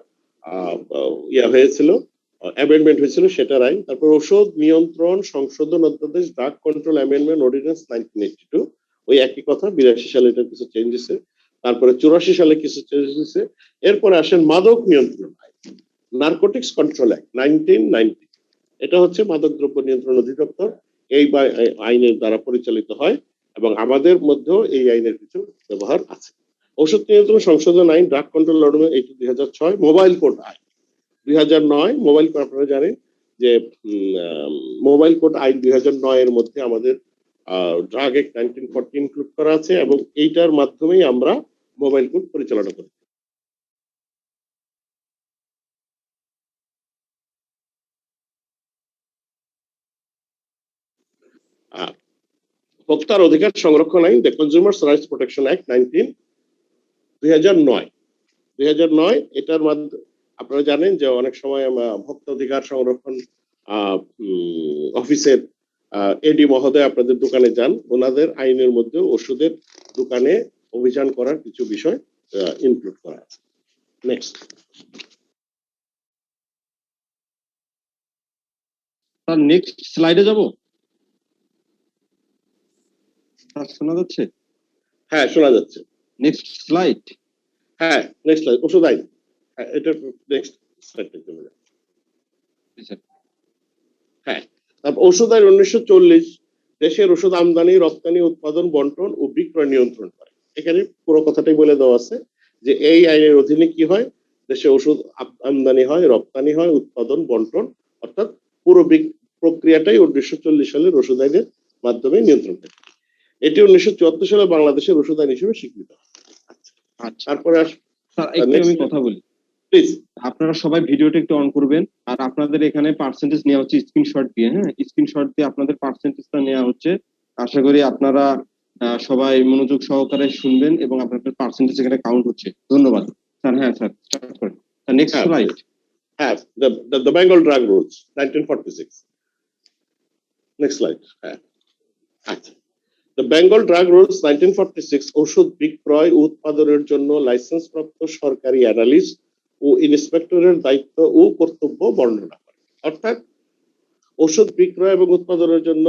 হয়েছিল, অ্যামেন্ডমেন্ট হয়েছিল সেটার আইন। তারপর ঔষধ নিয়ন্ত্রণ সংশোধন অধ্যাদেশ, ড্রাগ কন্ট্রোল অ্যামেন্ডমেন্ট অর্ডিন্যান্স 1982, ওই একই কথা, 82 সালে এটা কিছু চেঞ্জ হয়েছে। তারপরে 84 সালে কিছু চেঞ্জ হয়েছে। এরপরে আসেন মাদক নিয়ন্ত্রণ আইন, নার্কোটিক্স কন্ট্রোল অ্যাক্ট 1990, এটা হচ্ছে মাদক দ্রব্য নিয়ন্ত্রণ অধিদপ্তর এই আইনের দ্বারা পরিচালিত হয় এবং আমাদের মধ্যেও এই আইনের কিছু ব্যবহার আছে। ঔষধ নিয়ন্ত্রণ সংশোধন আইন, drug control ordinance 2006, mobile code আইন 2009, মোবাইল কোড আপনারা জানেন যে মোবাইল কোড আইন 2009 এর মধ্যে আমাদের ড্রাগ অ্যাক্ট 1940 ইনক্লুড করা আছে এবং এইটার মাধ্যমেই আমরা মোবাইল কোড পরিচালনা করি। ভোক্তার অধিকার সংরক্ষণ আইন, the consumers rights protection act 2009, এটার মাধ্যমে আপনারা জানেন যে অনেক সময় ভোক্তা অধিকার সংরক্ষণ অফিসের এডি মহোদয় আপনাদের দোকানে যান, ওনাদের আইনের মধ্যে ওষুধের দোকানে অভিযান করার কিছু বিষয় ইনক্লুড করা আছে। নেক্সট স্যার নেক্সট স্লাইডে যাব। স্যার শোনা যাচ্ছে? হ্যাঁ শোনা যাচ্ছে। Next slide. হ্যাঁ নেক্সট স্লাইড, ওষুধ আইন। হ্যাঁ এটা নেক্সট স্লাইডে চলে যাবে। হ্যাঁ, তারপর ওষুধ আইন 1940 দেশের ওষুধ আমদানি, রপ্তানি, উৎপাদন, বন্টন ও বিক্রয় নিয়ন্ত্রণ করে। এখানে পুরো কথাটাই বলে দেওয়া আছে যে এই আইনের অধীনে কি হয়, দেশে ওষুধ আমদানি হয়, রপ্তানি হয়, উৎপাদন, বন্টন, অর্থাৎ পুরো প্রক্রিয়াটাই 1940 সালের ওষুধ আইনের মাধ্যমে নিয়ন্ত্রণ করে। এটি 1974 সালে বাংলাদেশের ওষুধ আইন হিসেবে স্বীকৃত। আচ্ছা তারপরে স্যার একটু আমি কথা বলি প্লিজ। আপনারা সবাই ভিডিওটা একটু অন করবেন আর আপনাদের এখানে পার্সেন্টেজ নেওয়া হচ্ছে স্ক্রিনশট দিয়ে। হ্যাঁ, স্ক্রিনশট দিয়ে আপনাদের পার্সেন্টেজটা নেওয়া হচ্ছে। আশা করি আপনারা সবাই মনোযোগ সহকারে শুনবেন এবং আপনাদের পার্সেন্টেজ এখানে কাউন্ট হচ্ছে। ধন্যবাদ স্যার। হ্যাঁ স্যার স্টার্ট করেন। Next slide. হ্যাঁ, the Bengal Drug Rules 1946. Next slide. হ্যাঁ আচ্ছা, The Bengal Drug Rules 1946 ওষুধ বিক্রয় ও উৎপাদনের জন্য লাইসেন্সপ্রাপ্ত সরকারি অ্যানালিস্ট ও ইন্সপেক্টরের দায়িত্ব ও কর্তব্য বর্ণনা করে। অর্থাৎ ওষুধ বিক্রয় এবং উৎপাদনের জন্য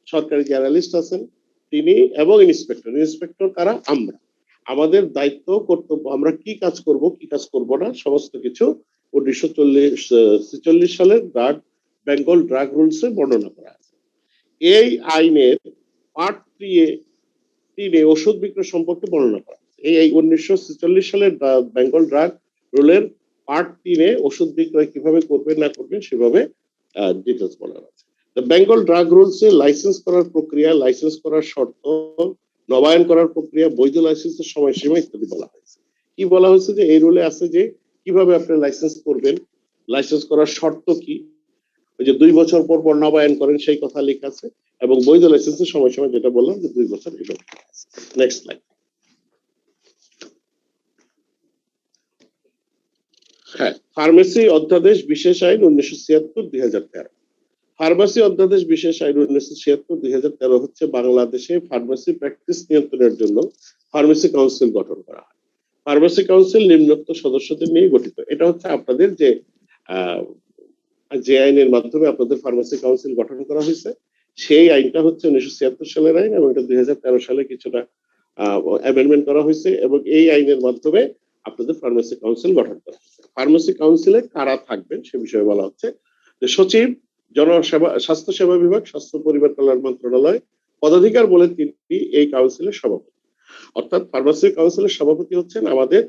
সরকারি যে অ্যানালিস্ট আছেন তিনি এবং ইন্সপেক্টর কারা? আমরা। আমাদের দায়িত্ব কর্তব্য, আমরা কি কাজ করব কি কাজ করব না, সমস্ত কিছু 1946 সালের বেঙ্গল ড্রাগ রুলসে বর্ণনা করা আছে। এই আইনের পার্ট 3 এ ওষুধ বিক্রয় সম্পর্কে বর্ণনা করা আছে। এই 1946 সালের বেঙ্গল ড্রাগ রুলের পার্ট 3 এ ওষুধ বিক্রয় কিভাবে করবেন না করবেন সেভাবে ডিটেলস বলা আছে। বেঙ্গল ড্রাগ রুলসে লাইসেন্স করার প্রক্রিয়া, লাইসেন্স করার শর্ত, নবায়ন করার প্রক্রিয়া, বৈধ লাইসেন্সের সময়সীমা ইত্যাদি বলা হয়েছে। কি বলা হয়েছে যে এই রুলে আছে যে কিভাবে আপনি লাইসেন্স করবেন, লাইসেন্স করার শর্ত কি, ওই যে 2 বছর পর পর নবায়ন করেন সেই কথা লেখা আছে, এবং বৈধ লাইসেন্সের সময়সীমা যেটা বললাম যে 2 বছর। Next slide. হ্যাঁ, ফার্মেসি অধ্যাদেশ বিশেষ আইন 1976-2013। ফার্মেসি অধ্যাদেশ বিশেষ আইন 1976-2013 হচ্ছে বাংলাদেশে ফার্মেসি প্র্যাকটিস নিয়ন্ত্রণের জন্য ফার্মেসি কাউন্সিল গঠন করা হয়। ফার্মেসি কাউন্সিল নিম্নোক্ত সদস্যদের নিয়ে গঠিত। এটা হচ্ছে আপনাদের যে আইনের মাধ্যমে আপনাদের ফার্মেসি কাউন্সিল গঠন করা হয়েছে সেই আইনটা হচ্ছে 1976 সালের আইন এবং এটা 2013 সালে কিছুটা অ্যামেন্ডমেন্ট করা হয়েছে এবং এই আইনের মাধ্যমে আপনাদের ফার্মেসি কাউন্সিল গঠন করা হয়েছে। ফার্মেসি কাউন্সিলে কারা থাকবেন সে বিষয়ে বলা হচ্ছে যে সচিব, জনসেবা, স্বাস্থ্য সেবা বিভাগ, স্বাস্থ্য পরিবার কল্যাণ মন্ত্রণালয় পদাধিকার বলে তিনি এই কাউন্সিলের সভাপতি। অর্থাৎ ফার্মেসি কাউন্সিলের সভাপতি হচ্ছেন আমাদের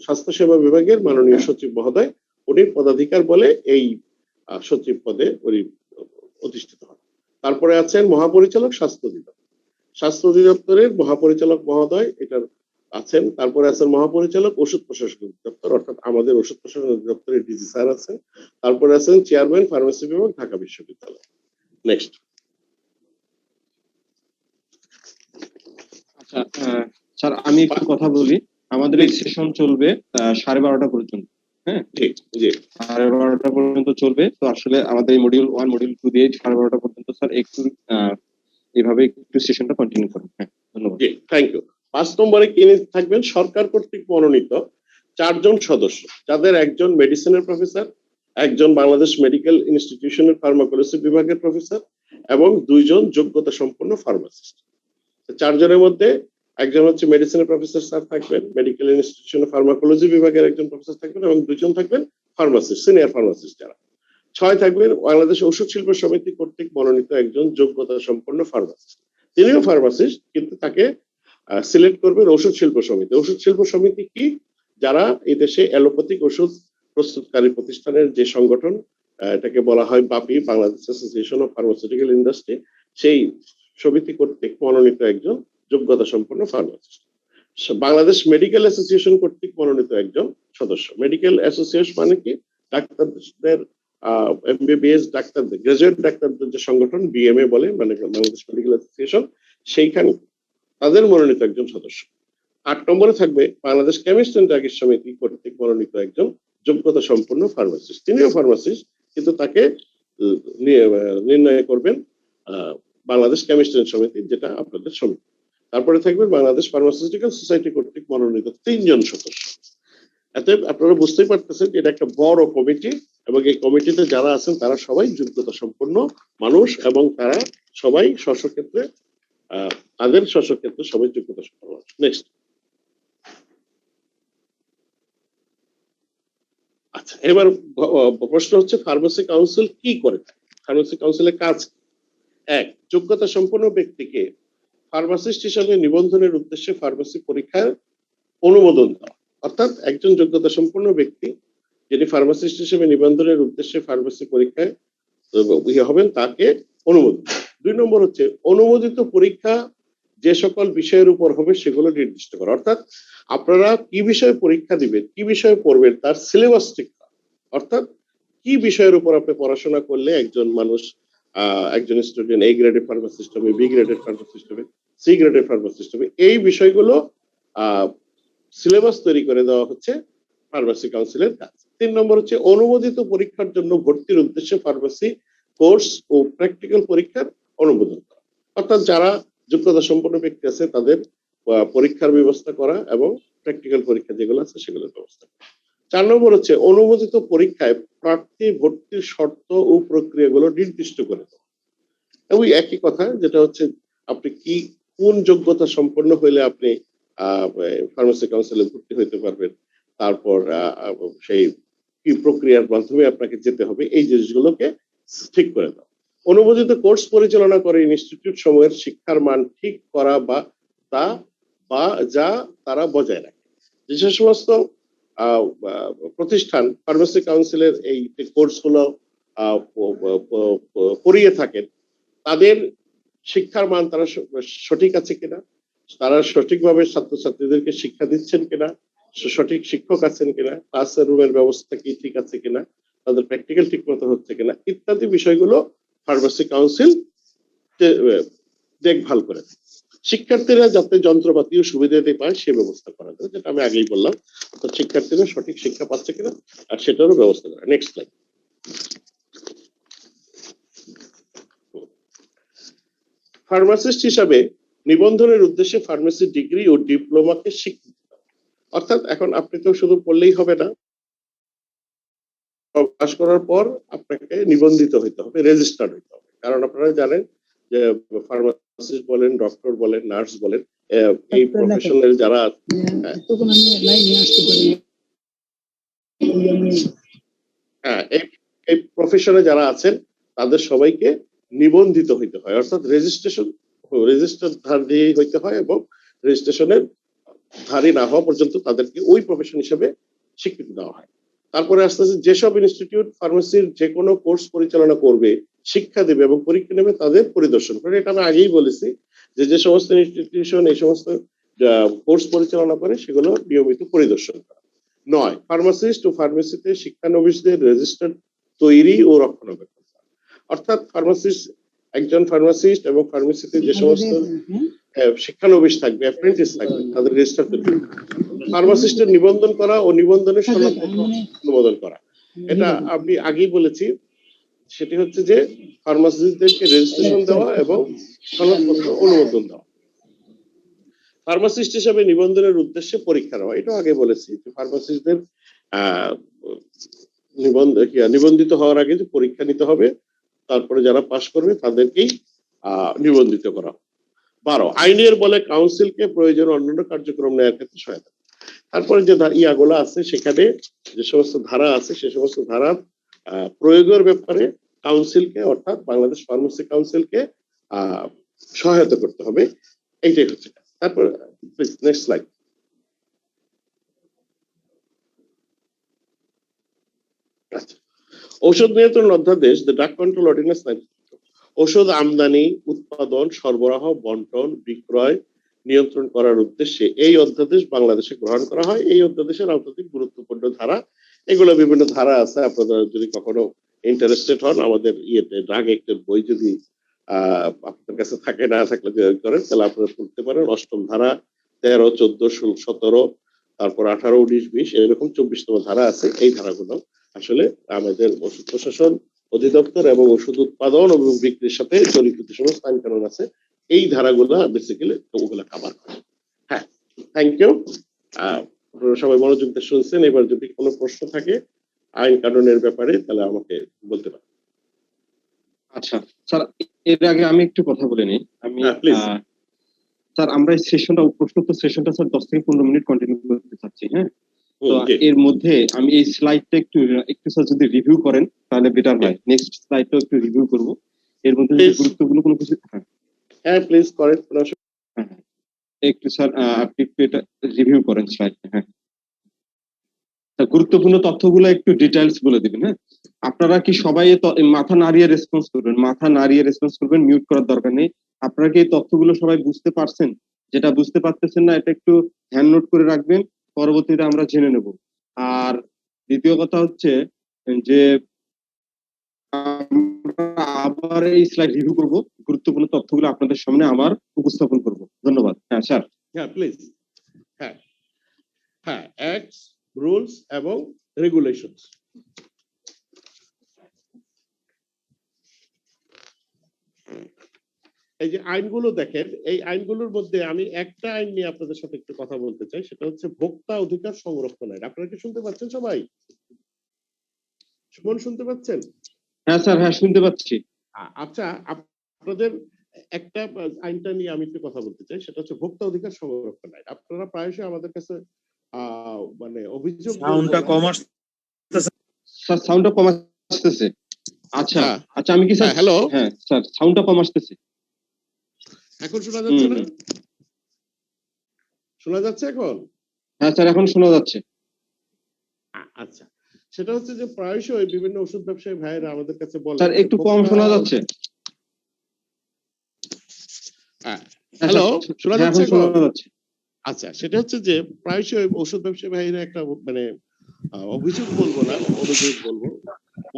স্বাস্থ্য সেবা বিভাগের মাননীয় সচিব মহোদয়। উনি পদাধিকার বলে এই সচিব পদে উনি অধিষ্ঠিত হন। তারপরে আছেন মহাপরিচালক স্বাস্থ্য অধিদপ্তর। স্বাস্থ্য অধিদপ্তরের মহাপরিচালক মহোদয় এটার আছেন। তারপরে আছেন মহাপরিচালক ওষুধ প্রশাসন অধিদপ্তর, অর্থাৎ আমাদের ওষুধ প্রশাসন অধিদপ্তরের ডিজি স্যার আছেন। তারপরে আছেন চেয়ারম্যান ফার্মেসি বিভাগ, ঢাকা বিশ্ববিদ্যালয়। নেক্সট। আচ্ছা স্যার আমি একটু কথা বলি। আমাদের এই সেশন চলবে 12:30 পর্যন্ত। হ্যাঁ জি জি, 12:30 পর্যন্ত চলবে। তো আসলে আমাদের এই মডিউল 1 মডিউল 2 দিয়ে 12:30 পর্যন্ত স্যার একটু এইভাবে একটু সেশনটা কন্টিনিউ করুন। হ্যাঁ ধন্যবাদ। জি, থ্যাংক ইউ। 5 নম্বরে কি থাকবেন? সরকার কর্তৃক মনোনীত 4 জন সদস্য, যাদের একজন মেডিসিনের প্রফেসর, একজন বাংলাদেশ মেডিকেল ইনস্টিটিউশনের ফার্মাকোলজি বিভাগের প্রফেসর এবং 2 জন যোগ্যতা সম্পন্ন ফার্মাসিস্ট। 4 জনের মধ্যে একজন হচ্ছে মেডিসিনের প্রফেসর স্যার থাকবেন, মেডিকেল ইনস্টিটিউশনের ফার্মাকোলজি বিভাগের একজন প্রফেসর থাকবেন এবং 2 জন থাকবেন ফার্মাসিস্ট, সিনিয়র ফার্মাসিস্ট যারা। 6 থাকবেন বাংলাদেশ ঔষধ শিল্প সমিতি কর্তৃক মনোনীত একজন যোগ্যতা সম্পন্ন ফার্মাসিস্ট। তিনিও ফার্মাসিস্ট, কিন্তু তাকে সিলেক্ট করবেন ঔষধ শিল্প সমিতি। ঔষধ শিল্প সমিতি কি? যারা এই দেশে অ্যালোপ্যাথিক ওষুধ প্রস্তুতকারী প্রতিষ্ঠানের যে সংগঠন, এটাকে বলা হয় BAPI, Bangladesh association of pharmaceutical industry, সেই সমিতি কর্তৃক মনোনীত একজন যোগ্যতা সম্পন্ন ফার্মাসিস্ট। বাংলাদেশ মেডিকেল অ্যাসোসিয়েশন কর্তৃক মনোনীত একজন সদস্য। মেডিকেল অ্যাসোসিয়েশন মানে কি? ডাক্তারদের এমবিবিএস ডাক্তারদের, গ্রাজুয়েট ডাক্তারদের যে সংগঠন, বিএমএ বলে, মানে বাংলাদেশ মেডিকেল অ্যাসোসিয়েশন, সেইখানে তাদের মনোনীত একজন সদস্য। 8 নম্বরে থাকবে বাংলাদেশ কেমিস্ট এন্ড ড্রাগিস্ট সমিতি কর্তৃক মনোনীত একজন যোগ্যতা সম্পন্ন ফার্মাসিস্ট। তিনিও ফার্মাসিস্ট, কিন্তু তাকে নির্ণয় করবেন বাংলাদেশ কেমিস্ট এন্ড সমিতি, যেটা আপনাদের সমিতি। তারপরে থাকবে বাংলাদেশ ফার্মাসিউটিক্যাল সোসাইটি কর্তৃক মনোনীত 3 জন সদস্য। এতে আপনারা বুঝতেই পারতেছেন এটা একটা বড় কমিটি, এবং এই কমিটিতে যারা আছেন তারা সবাই যোগ্যতা সম্পন্ন মানুষ, এবং তারা সবাই স্বস্বক্ষেত্রে তাদের স্বস্বক্ষেত্রে সবাই যোগ্যতা সম্পন্ন মানুষ। নেক্সট। আচ্ছা, এবার প্রশ্ন হচ্ছে ফার্মেসি কাউন্সিল কি করে থাকে? ফার্মেসি কাউন্সিলের কাজ 1, যোগ্যতা সম্পন্ন ব্যক্তিকে ফার্মাসিস্ট হিসেবে নিবন্ধনের উদ্দেশ্যে ফার্মেসি পরীক্ষার অনুমোদন দেওয়া। অর্থাৎ একজন যোগ্যতা সম্পন্ন ব্যক্তি যিনি ফার্মাসিস্ট হিসেবে নিবন্ধনের উদ্দেশ্যে ফার্মেসি পরীক্ষায় হবেন, তাকে অনুমোদন। 2 নম্বর হচ্ছে অনুমোদিত পরীক্ষা যে সকল বিষয়ের উপর হবে সেগুলো নির্দিষ্ট করা। অর্থাৎ আপনারা কি বিষয়ে পরীক্ষা দিবেন, কি বিষয়ে পড়বেন, তার সিলেবাস ঠিক করা। অর্থাৎ কি বিষয়ের উপর আপনি পড়াশোনা করলে একজন মানুষ, একজন স্টুডেন্ট A গ্রেডের ফার্মাসিস্ট হবে, B গ্রেডের ফার্মাসিস্ট হবে, C গ্রেডের ফার্মাসিস্ট হবে, এই বিষয়গুলো সিলেবাস তৈরি করে দেওয়া হচ্ছে ফার্মেসি কাউন্সিলের কাজ। 3 নম্বর হচ্ছে অনুমোদিত পরীক্ষার জন্য ভর্তির উদ্দেশ্যে ফার্মেসি কোর্স ও প্র্যাকটিক্যাল পরীক্ষার অনুমোদন করা। অর্থাৎ যারা যোগ্যতা সম্পন্ন ব্যক্তি আছে তাদের পরীক্ষার ব্যবস্থা করা এবং প্র্যাকটিক্যাল পরীক্ষা যেগুলো আছে সেগুলোর ব্যবস্থা করা। 4 নম্বর হচ্ছে অনুমোদিত পরীক্ষায় প্রার্থী ভর্তির শর্ত ও প্রক্রিয়াগুলো নির্দিষ্ট করে দেওয়া। এবং একই কথা, যেটা হচ্ছে আপনি কি কোন যোগ্যতা সম্পন্ন হইলে আপনি ফার্মেসি কাউন্সিলে ভর্তি হইতে পারবেন, তারপর সেই কি প্রক্রিয়ার মাধ্যমে আপনাকে যেতে হবে, এই জিনিসগুলোকে ঠিক করে দাও। অনুমোদিত কোর্স পরিচালনা করে ইনস্টিটিউট সময়ের শিক্ষার মান ঠিক করা বা যা তারা বজায় রাখে। যে সমস্ত প্রতিষ্ঠান ফার্মেসি কাউন্সিলের এই কোর্সগুলো করিয়ে থাকেন, তাদের শিক্ষার মান তারা সঠিক আছে কিনা, তারা সঠিকভাবে ছাত্রছাত্রীদেরকে শিক্ষা দিচ্ছেন কিনা, সঠিক শিক্ষক আছেন কিনা, ক্লাস রুমের ব্যবস্থা কি ঠিক আছে কিনা, তাদের প্র্যাকটিক্যাল ঠিক মতো হচ্ছে কিনা, ইত্যাদি বিষয়গুলো ফার্মেসি কাউন্সিল দেখভাল করে। শিক্ষার্থীরা যাতে যন্ত্রপাতি ও সুবিধাটি পায় সে ব্যবস্থা করা যায়, যেটা আমি আগেই বললাম। অর্থাৎ শিক্ষার্থীরা সঠিক শিক্ষা পাচ্ছে কিনা আর সেটারও ব্যবস্থা করা। Next slide. ফার্মাসিস্ট হিসাবে নিবন্ধনের উদ্দেশ্যে ফার্মেসি ডিগ্রি ও ডিপ্লোমাকে স্বীকৃতি দেওয়া। অর্থাৎ এখন আপনি তো শুধু পড়লেই হবে না, পাস করার পর আপনাকে নিবন্ধিত হইতে হবে, রেজিস্টার্ড হইতে হবে। কারণ আপনারা জানেন যে ফার্মাসিস্ট বলেন, ডক্টর বলেন, নার্স বলেন, এই প্রফেশনাল যারা এই প্রফেশনে যারা আছেন তাদের সবাইকে নিবন্ধিত হইতে হয়। অর্থাৎ রেজিস্টার ধারী হইতে হয়, এবং রেজিস্ট্রেশনের ধারী না হওয়া পর্যন্ত তাদেরকে ওই প্রফেশন হিসেবে স্বীকৃতি দেওয়া হয়। তারপরে আস্তে আস্তে যেসব ইনস্টিটিউট ফার্মেসির যে কোনো কোর্স পরিচালনা করবে, শিক্ষা দেবে এবং পরীক্ষা নেবে, তাদের পরিদর্শন করে। এটা আমি আগেই বলেছি যে সমস্ত ইনস্টিটিউশন এই সমস্ত কোর্স পরিচালনা করে সেগুলো নিয়মিত পরিদর্শন করা। 9, ফার্মাসিস্ট ও ফার্মেসিতে শিক্ষানবিশদের রেজিস্টার তৈরি ও রক্ষণাবেক্ষণ করা। অর্থাৎ একজন ফার্মাসিস্ট এবং ফার্মেসিতে যে সমস্ত শিক্ষানবিশ থাকবে, অ্যাপ্রেন্টিস থাকবে, তাদের রেজিস্টার তৈরি করা। ফার্মাসিস্টের নিবন্ধন করা ও নিবন্ধনের সনদপত্র অনুমোদন করা। এটা আমি আগেই বলেছি, সেটি হচ্ছে যে ফার্মাসিস্টদেরকে রেজিস্ট্রেশন দেওয়া এবং সনদপত্র অনুমোদন দেওয়া। ফার্মাসিস্ট হিসেবে নিবন্ধনের উদ্দেশ্যে পরীক্ষা নেওয়া, এটা আগে বলেছি যে ফার্মাসিস্টদের নিবন্ধিত হওয়ার আগে যে পরীক্ষা নিতে হবে, তারপরে যারা পাশ করবে তাদেরকেই নিবন্ধিত করা হবে। 12 আইনের বলে কাউন্সিলকে প্রয়োজন অন্যান্য কার্যক্রম নেওয়ার ক্ষেত্রে সহায়তা। তারপরে যে ইয়াগুলো আছে সেখানে যে সমস্ত ধারা আছে সে সমস্ত ধারা প্রয়োগের ব্যাপারে কাউন্সিলকে অর্থাৎ বাংলাদেশ ফার্মেসি কাউন্সিলকে সহায়তা করতে হবে, এইটাই হচ্ছে। তারপর নেক্সট স্লাইড। আচ্ছা, ঔষধ নিয়ন্ত্রণ অধ্যাদেশ, দ্য ড্রাগ কন্ট্রোল অর্ডিন্যান্স 1992 ঔষধ আমদানি, উৎপাদন, সরবরাহ, বন্টন, বিক্রয় নিয়ন্ত্রণ করার উদ্দেশ্যে এই অধ্যাদেশ বাংলাদেশে গ্রহণ করা হয়। এই অধ্যাদেশের আওতাধীন গুরুত্বপূর্ণ ধারা, এগুলো বিভিন্ন ধারা আছে, আপনারা যদি কখনো ইন্টারেস্টেড হন আমাদের ইয়েতে ড্রাগ অ্যাক্টের বই যদি আপনাদের কাছে থাকে, না থাকলে করেন তাহলে আপনারা পড়তে পারেন। 8ম ধারা, 13, 14, 16, 17, তারপর 18, 19, 20 এরকম 24তম ধারা আছে। এই ধারাগুলো আসলে আমাদের ওষুধ প্রশাসন অধিদপ্তর এবং ওষুধ উৎপাদন এবং বিক্রির সাথে জড়িত যে সমস্ত আইন কানুন আছে এই ধারাগুলো বেসিক্যালি ওগুলা কভার করে। হ্যাঁ, থ্যাংক ইউ। আপনারা সবাই মনোযোগ দিয়ে শুনছেন। এবার যদি কোনো প্রশ্ন থাকে আইন কানুনের ব্যাপারে তাহলে আমাকে বলতে পারেন। আচ্ছা স্যার, এর আগে আমি একটু কথা বলে নিই। আমি প্লিজ। স্যার আমরা এই প্রশ্নোত্তর সেশনটা স্যার 10 থেকে 15 মিনিট কন্টিনিউ করতে চাচ্ছি। হ্যাঁ, তো এর মধ্যে আমি এই স্লাইডটা একটু স্যার যদি রিভিউ করেন তাহলে বেটার হয়। নেক্সট স্লাইডটা একটু রিভিউ করব। এর মধ্যে যদি গুরুত্বপূর্ণ কোনো কিছু হ্যাঁ প্লিজ করেন। একটু স্যার আপনি একটু এটা রিভিউ করেন স্লাইডটা। হ্যাঁ, গুরুত্বপূর্ণ তথ্যগুলো একটু ডিটেইলস বলে দিবেন। হ্যাঁ, আপনারা কি সবাই মাথা নাড়িয়ে রেসপন্স করবেন? মাথা নাড়িয়ে রেসপন্স করবেন, মিউট করার দরকার নেই। আপনারা কি এই তথ্যগুলো সবাই বুঝতে পারছেন? যেটা বুঝতে পারতেছেন না এটা একটু হ্যান্ড নোট করে রাখবেন, পরবর্তীতে আমরা জেনে নেব। আর দ্বিতীয় কথা হচ্ছে যে আবার এই স্লাইড রিভিউ করব, গুরুত্বপূর্ণ তথ্যগুলো আপনাদের সামনে আবার উপস্থাপন করব। ধন্যবাদ। হ্যাঁ স্যার। হ্যাঁ প্লিজ। হ্যাঁ হ্যাঁ, অ্যাক্টস, রুলস এবং রেগুলেশনস। এই যে আইনগুলো দেখেন, এই আইনগুলোর মধ্যে আমি একটা আইন নিয়ে আপনাদের সাথে একটু কথা বলতে চাই, সেটা হচ্ছে ভোক্তা অধিকার সংরক্ষণ আইন। আপনারা কি শুনতে পাচ্ছেন সবাই? সুমন শুনতে পাচ্ছেন? হ্যাঁ স্যার, হ্যাঁ শুনতে পাচ্ছি। আচ্ছা, আপনাদের একটা আইনটা নিয়ে আমি একটু কথা বলতে চাই, সেটা হচ্ছে ভোক্তা অধিকার সংরক্ষণ আইন। আপনারা প্রায়শই আমাদের কাছে মানে অভিযোগ, সাউন্ডটা কম আসছে স্যার, সাউন্ডটা কম আসতেছে। আচ্ছা আচ্ছা, আমি কি স্যার হ্যালো, হ্যাঁ স্যার সাউন্ডটা কম আসতেছে। এখন শোনা যাচ্ছে না? শোনা যাচ্ছে এখন? হ্যাঁ স্যার, এখন শোনা যাচ্ছে। আচ্ছা, সেটা হচ্ছে যে প্রায়শই বিভিন্ন ওষুধ ব্যবসায়ী ভাইয়েরা আমাদের কাছে বলে, স্যার একটু কম শোনা যাচ্ছে। হ্যালো, শোনা যাচ্ছে এখন? শোনা যাচ্ছে। আচ্ছা, সেটা হচ্ছে যে প্রায়শই ওষুধ ব্যবসায়ী ভাইয়েরা একটা মানে অভিযোগ বলবো না, অনুযোগ বলবো,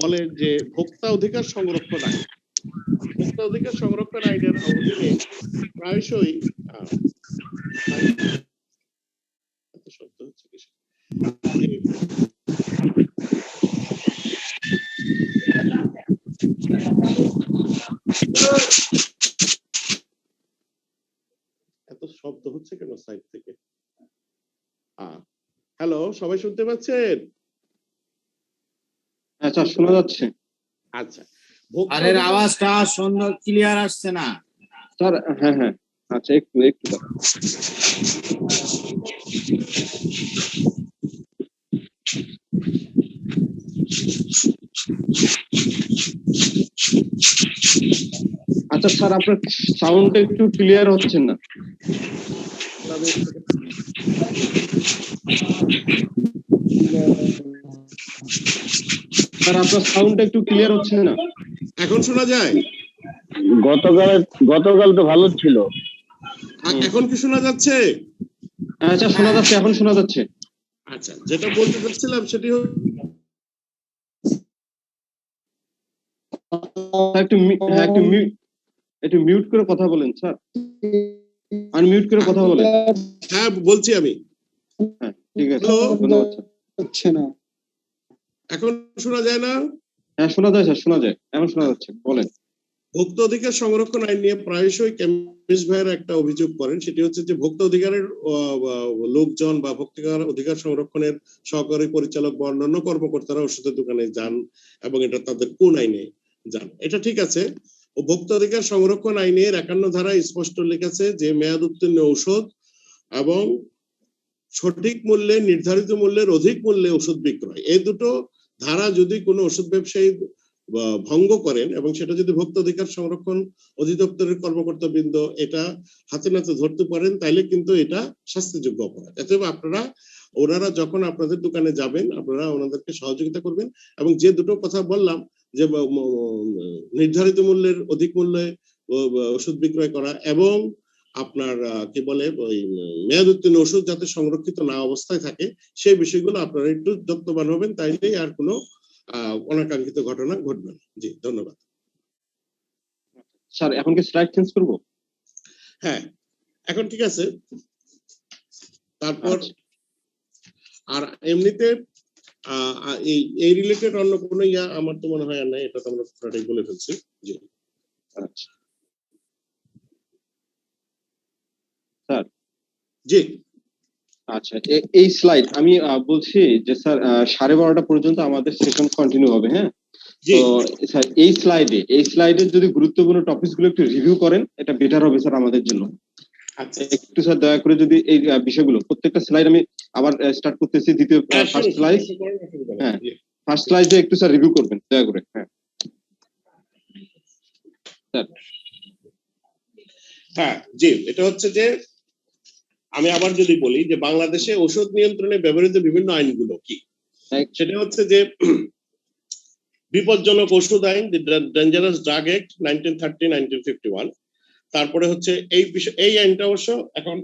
বলে যে ভোক্তা অধিকার সংরক্ষণ আইন, ভোক্তা অধিকার সংরক্ষণ আইনের অধীনে প্রায়শই শব্দ হচ্ছে কিছু এত শব্দ হচ্ছে কেন সাইড থেকে? হ্যালো, সবাই শুনতে পাচ্ছেন? আচ্ছা, শোনা যাচ্ছে। আচ্ছা, আরে আওয়াজটা সুন্দর ক্লিয়ার আসছে না স্যার। হ্যাঁ হ্যাঁ, আচ্ছা একটু আচ্ছা স্যার, আপনার সাউন্ডটা একটু ক্লিয়ার হচ্ছে না। স্যার আপনার সাউন্ডটা একটু ক্লিয়ার হচ্ছে না। এখন শোনা যায়? গতকাল তো ভালো ছিল। এখন কি শোনা যাচ্ছে? আচ্ছা শোনা যাচ্ছে, এখন শোনা যাচ্ছে। আচ্ছা, যেটা বলতে চাচ্ছিলাম সেটি একটু মিউট করে কথা বলেন স্যার, আনমিউট করে কথা বলেন। হ্যাঁ বলছি আমি। হ্যাঁ ঠিক আছে, ধন্যবাদ স্যার। এখন শোনা যায় না? হ্যাঁ শোনা যায় স্যার, শোনা যায়, এখন শোনা যাচ্ছে, বলেন। ভোক্তা অধিকার সংরক্ষণ আইন নিয়ে প্রায়শই কেমিস্ট ভাইয়েরা একটা অভিযোগ করেন, সেটি হচ্ছে যে ভোক্তা অধিকারের লোকজন বা ভোক্তা অধিকার সংরক্ষণের সহকারী পরিচালক বা অন্যান্য কর্মকর্তারা ওষুধের দোকানে যান এবং এটা তাদের কোন আইনে যান। এটা ঠিক আছে। ও ভোক্তা অধিকার সংরক্ষণ আইনের 51 ধারায় স্পষ্ট লেখা আছে যে মেয়াদ উত্তীর্ণ ঔষধ এবং সঠিক মূল্যে, নির্ধারিত মূল্যের অধিক মূল্যে ওষুধ বিক্রয়, এই দুটো ধারা যদি কোনো ওষুধ ব্যবসায়ী ভঙ্গ করেন এবং সেটা যদি ভোক্তা অধিকার সংরক্ষণ অধিদপ্তরের কর্মকর্তা বৃন্দ এটা হাতে নাতে ধরতে পারেন, তাইলে কিন্তু এটা শাস্তিযোগ্য অপরাধ। অতএব আপনারা, ওনারা যখন আপনাদের দোকানে যাবেন, আপনারা ওনাদেরকে সহযোগিতা করবেন এবং যে দুটো কথা বললাম যে নির্ধারিত মূল্যের অধিক মূল্যে ওষুধ বিক্রয় করা এবং আপনার কি বলে ওই মেয়াদ উত্তীর্ণ ওষুধ যাতে সংরক্ষিত না অবস্থায় থাকে, সেই বিষয়গুলো আপনারা একটু যত্নবান হবেন, তাইলেই আর কোনো অনাকাঙ্ক্ষিত ঘটনা ঘটবে না। জি, ধন্যবাদ। স্যার এখন কি স্লাইড চেঞ্জ করব? হ্যাঁ, এখন ঠিক আছে। তারপর আর এমনিতে এই রিলেটেড অন্য কোনো ইয়া আমার তো মনে হয় আর নাই, এটা তো আমরা পুরোটাই বলে ফেলছি। জি আচ্ছা স্যার। জি আচ্ছা, এই স্লাইড আমি বলছি যে স্যার 12:30 পর্যন্ত আমাদের সেশন কন্টিনিউ হবে। হ্যাঁ, তো স্যার এই স্লাইডে যদি গুরুত্বপূর্ণ টপিকস গুলো একটু রিভিউ করেন, এটা বেটার হবে স্যার আমাদের জন্য। আচ্ছা, একটু স্যার দয়া করে যদি এই বিষয়গুলো, প্রত্যেকটা স্লাইড আমি আবার স্টার্ট করতেছি, দ্বিতীয় ফার্স্ট স্লাইড, হ্যাঁ ফার্স্ট স্লাইডে একটু স্যার রিভিউ করবেন দয়া করে। হ্যাঁ স্যার। হ্যাঁ জি, এটা হচ্ছে যে আমি আবার যদি বলি যে বাংলাদেশে ওষুধ নিয়ন্ত্রণে ব্যবহৃত বিভিন্ন আইনগুলো কি, সেটা হচ্ছে যে বিপজ্জনক ওষুধ আইন, ডেঞ্জারাস ড্রাগ অ্যাক্ট 1930-1951। তারপরে হচ্ছে এই আইনটা অবশ্য এখন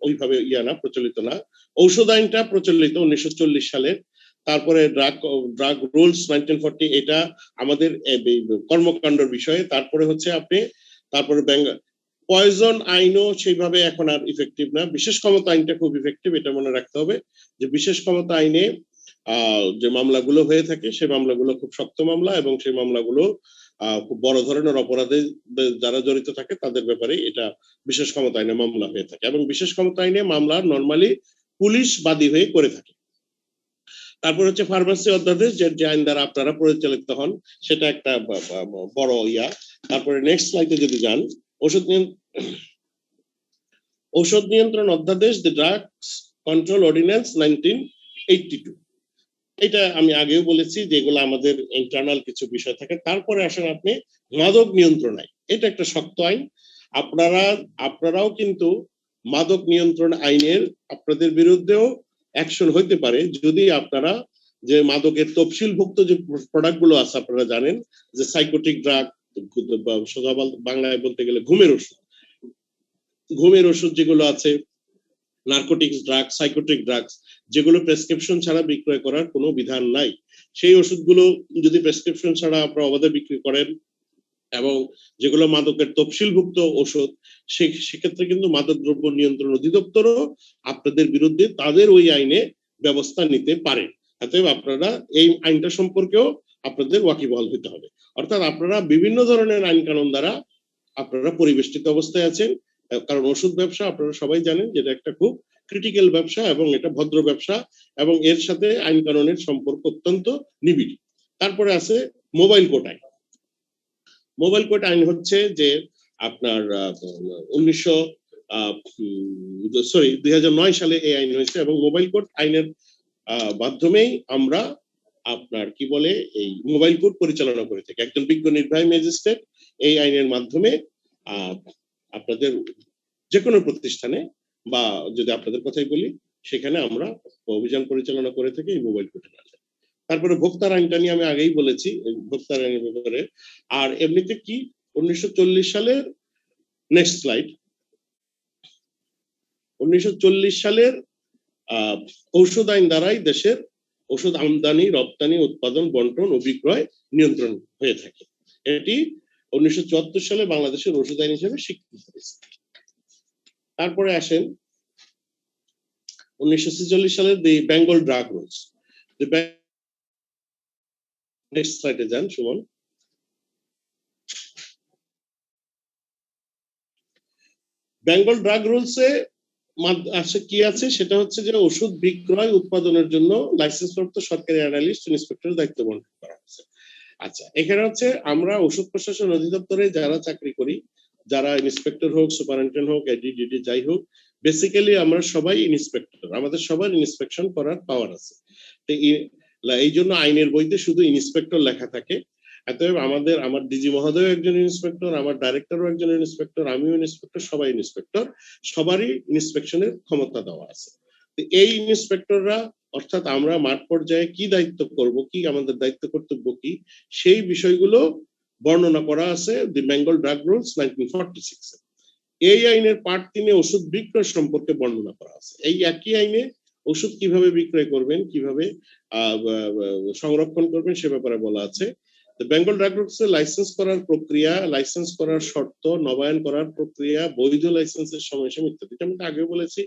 ওইভাবে প্রচলিত না। ঔষধ আইনটা প্রচলিত 1940 সালের। তারপরে ড্রাগ রুলস 1940, এটা আমাদের কর্মকাণ্ডের বিষয়ে। তারপরে হচ্ছে তারপরে পয়জন আইনও সেইভাবে এখন আর ইফেক্টিভ না। বিশেষ ক্ষমতা আইনটা খুব ইফেক্টিভ, এটা মনে রাখতে হবে যে বিশেষ ক্ষমতা আইনে যে মামলাগুলো হয়ে থাকে সেই মামলাগুলো খুব শক্ত মামলা এবং সেই মামলাগুলো খুব বড় ধরনের অপরাধে যারা জড়িত থাকে তাদের ব্যাপারে এটা বিশেষ ক্ষমতা আইনে মামলা হয়ে থাকে এবং বিশেষ ক্ষমতা আইনে মামলা নরমালি পুলিশ বাদী হয়ে করে থাকে। তারপর হচ্ছে ফার্মেসি অধ্যাদেশ, যে আইন দ্বারা আপনারা পরিচালিত হন, সেটা একটা বড় ইয়া। তারপরে নেক্সট স্লাইডে যদি যান, ঔষধ নিয়ন্ত্রণ অধ্যাদেশ, দ্য ড্রাগস কন্ট্রোল অর্ডিন্যান্স 1982। এটা আমি আগেও বলেছি যে এগুলো আমাদের ইন্টারনাল কিছু বিষয় থাকে। তারপরে আসেন আপনি মাদক নিয়ন্ত্রণ আইন, এটা একটা শক্ত আইন। আপনারাও কিন্তু মাদক নিয়ন্ত্রণ আইনের আপনাদের বিরুদ্ধেও অ্যাকশন হইতে পারে যদি আপনারা যে মাদকের তফসিলভুক্ত যে প্রোডাক্ট গুলো আছে, আপনারা জানেন যে সাইকোটিক ড্রাগ, সোজা বাংলায় বলতে গেলে ঘুমের ওষুধ যেগুলো আছে, নার্কোটিক্স ড্রাগ, সাইকোটিক ড্রাগস, যেগুলো প্রেসক্রিপশন ছাড়া বিক্রয় করার কোনো বিধান নাই, সেই ওষুধগুলো যদি প্রেসক্রিপশন ছাড়া আপনারা অবাধে বিক্রি করেন এবং যেগুলো মাদকের তফসিলভুক্ত ওষুধ, সেক্ষেত্রে কিন্তু মাদক দ্রব্য নিয়ন্ত্রণ অধিদপ্তরও আপনাদের বিরুদ্ধে তাদের ওই আইনে ব্যবস্থা নিতে পারে। অতএব আপনারা এই আইনটা সম্পর্কেও আপনাদের ওয়াকিবহাল হতে হবে। অর্থাৎ আপনারা বিভিন্ন ধরনের আইন কানুন দ্বারা আপনারা পরিবেষ্টিত অবস্থায় আছেন, কারণ ওষুধ ব্যবসা আপনারা সবাই জানেন যে এটা একটা খুব ক্রিটিক্যাল ব্যবসা এবং এটা ভদ্র ব্যবসা এবং এর সাথে আইন কানুনের সম্পর্ক অত্যন্ত নিবিড়। তারপরে আছে মোবাইল কোর্ট আইন। মোবাইল কোর্ট আইন হচ্ছে যে আপনার 2009 সালে এই আইন হয়েছে এবং মোবাইল কোর্ট আইনের মাধ্যমেই আমরা আপনার কি বলে এই মোবাইল কোর্ট পরিচালনা করে থাকি। একজন বিজ্ঞ নির্বাহী ম্যাজিস্ট্রেট এই আইনের মাধ্যমে আপনাদের যে কোনো প্রতিষ্ঠানে বা যদি আপনাদের কথাই বলি সেখানে আমরা অভিযান পরিচালনা করে থাকি এই মোবাইল কোর্টের আইনে। তারপরে ভোক্তার আইনটা নিয়ে আমি আগেই বলেছি, ভোক্তার আইনের ব্যাপারে। আর এমনিতে কি 1940 সালের নেক্সট স্লাইড, 1940 সালের ঔষধ আইন দ্বারাই দেশের ওষুধ আমদানি, রপ্তানি, উৎপাদন, বন্টন ও বিক্রয় নিয়ন্ত্রণ হয়ে থাকে। এটি 1974 সালে বাংলাদেশের ওষুধ আইন হিসেবে স্বীকৃত হয়েছে। তারপরে আসেন 1946 সালের দি বেঙ্গল ড্রাগ রুলস। নেক্সট স্লাইডে যান সুমন। বেঙ্গল ড্রাগ রুলসে কি আছে, সেটা হচ্ছে যে ওষুধ বিক্রয় উৎপাদনের জন্য লাইসেন্সপ্রাপ্ত সরকারি অ্যানালিস্ট ইন্সপেক্টর দায়িত্ব বন্টন করা হচ্ছে। আচ্ছা, এখানে হচ্ছে আমরা ওষুধ প্রশাসন অধিদপ্তরে যারা চাকরি করি, যারা ইন্সপেক্টর হোক, সুপারিনটেন্ডেন্ট হোক, এডিডিডি যাই হোক, বেসিক্যালি আমরা সবাই ইন্সপেক্টর, আমাদের সবার ইন্সপেকশন করার পাওয়ার আছে। তো এই জন্য আইনের বইতে শুধু ইন্সপেক্টর লেখা থাকে। অতএব আমার ডিজি মহোদয় একজন ইন্সপেক্টর, আমার ডাইরেক্টরও একজন ইন্সপেক্টর, আমিও ইন্সপেক্টর, সবাই ইন্সপেক্টর, সবারই ইন্সপেকশনের ক্ষমতা দেওয়া আছে। তো এই ইন্সপেক্টররা, অর্থাৎ আমরা মাঠ পর্যায়ে কি দায়িত্ব করব, কি আমাদের দায়িত্ব কর্তব্য কি, সেই বিষয়গুলো বর্ণনা করা আছে দি বেঙ্গল ড্রাগ রুলস 1946 এ। এই আইনের পার্ট 3 এ ওষুধ বিক্রয় সম্পর্কে বর্ণনা করা আছে। এই একই আইনে ওষুধ কিভাবে বিক্রয় করবেন, কিভাবে সংরক্ষণ করবেন সে ব্যাপারে বলা আছে। বেঙ্গল ড্রাগ রুলসে লাইসেন্স করার প্রক্রিয়া, লাইসেন্স করার শর্ত, নবায়ন করার প্রক্রিয়া, বৈধ লাইসেন্সের সময়সীমা ইত্যাদি। আমি আগে বলেছি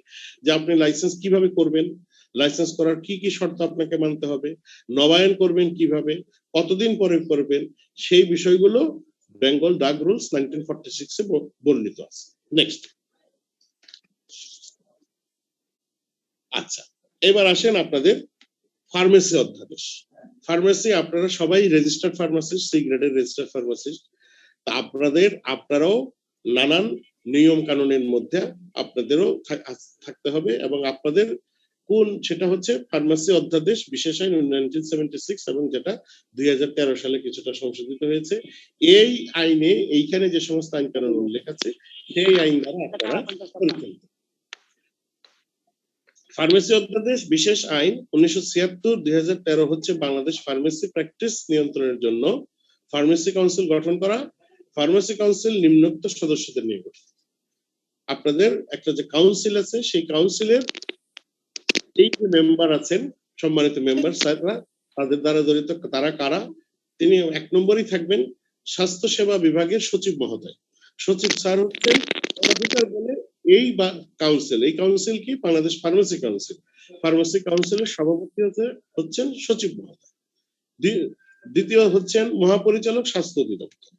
যে আপনি লাইসেন্স কিভাবে করবেন, লাইসেন্স করার কি কি শর্ত আপনাকে মানতে হবে, নবায়ন করবেন কিভাবে, কতদিন পরে করবেন, সেই বিষয়গুলো বেঙ্গল ড্রাগ রুলস 1946 এ বর্ণিত আছে। নেক্সট। আচ্ছা, এবার আসেন আপনাদের ফার্মেসি অধ্যাদেশ। ফার্মেসি আপনারা সবাই রেজিস্টার্ড ফার্মাসিস্ট, সি গ্রেডের রেজিস্টার্ড ফার্মাসিস্ট। তা আপনারাও নানান নিয়ম কানুনের মধ্যে আপনাদেরও থাকতে হবে, এবং আপনাদের সেটা হচ্ছে ফার্মাসি অধ্যাদেশ বিশেষ আইন 1976, এবং যেটা 2013 সালে কিছুটা সংশোধিত হয়েছে। এই আইনে এইখানে যে সমস্ত আইন কানুন উল্লেখ আছে সেই আইন দ্বারা আপনারা পরিচালিত। ফার্মেসি অধ্যাদেশ বিশেষ আইন 1976-2013 হচ্ছে বাংলাদেশ ফার্মেসি প্র্যাকটিস নিয়ন্ত্রণের জন্য ফার্মেসি কাউন্সিল গঠন করা। ফার্মেসি কাউন্সিল নিম্নোক্ত সদস্যদের নিয়ে গঠিত। আপনাদের একটা যে কাউন্সিল আছে, সেই কাউন্সিলের এই যে মেম্বার আছেন, সম্মানিত মেম্বার স্যাররা, তাদের দ্বারা জড়িত তারা কারা? তিনি 1 নম্বরই থাকবেন স্বাস্থ্য সেবা বিভাগের সচিব মহোদয়। সচিব স্যার হচ্ছেন অধিকার বলে এই কাউন্সিল কি? Bangladesh pharmacy council. ফার্মেসি কাউন্সিলের সভাপতি হচ্ছেন সচিব মহোদয়। দ্বিতীয় হচ্ছেন মহাপরিচালক স্বাস্থ্য অধিদপ্তর।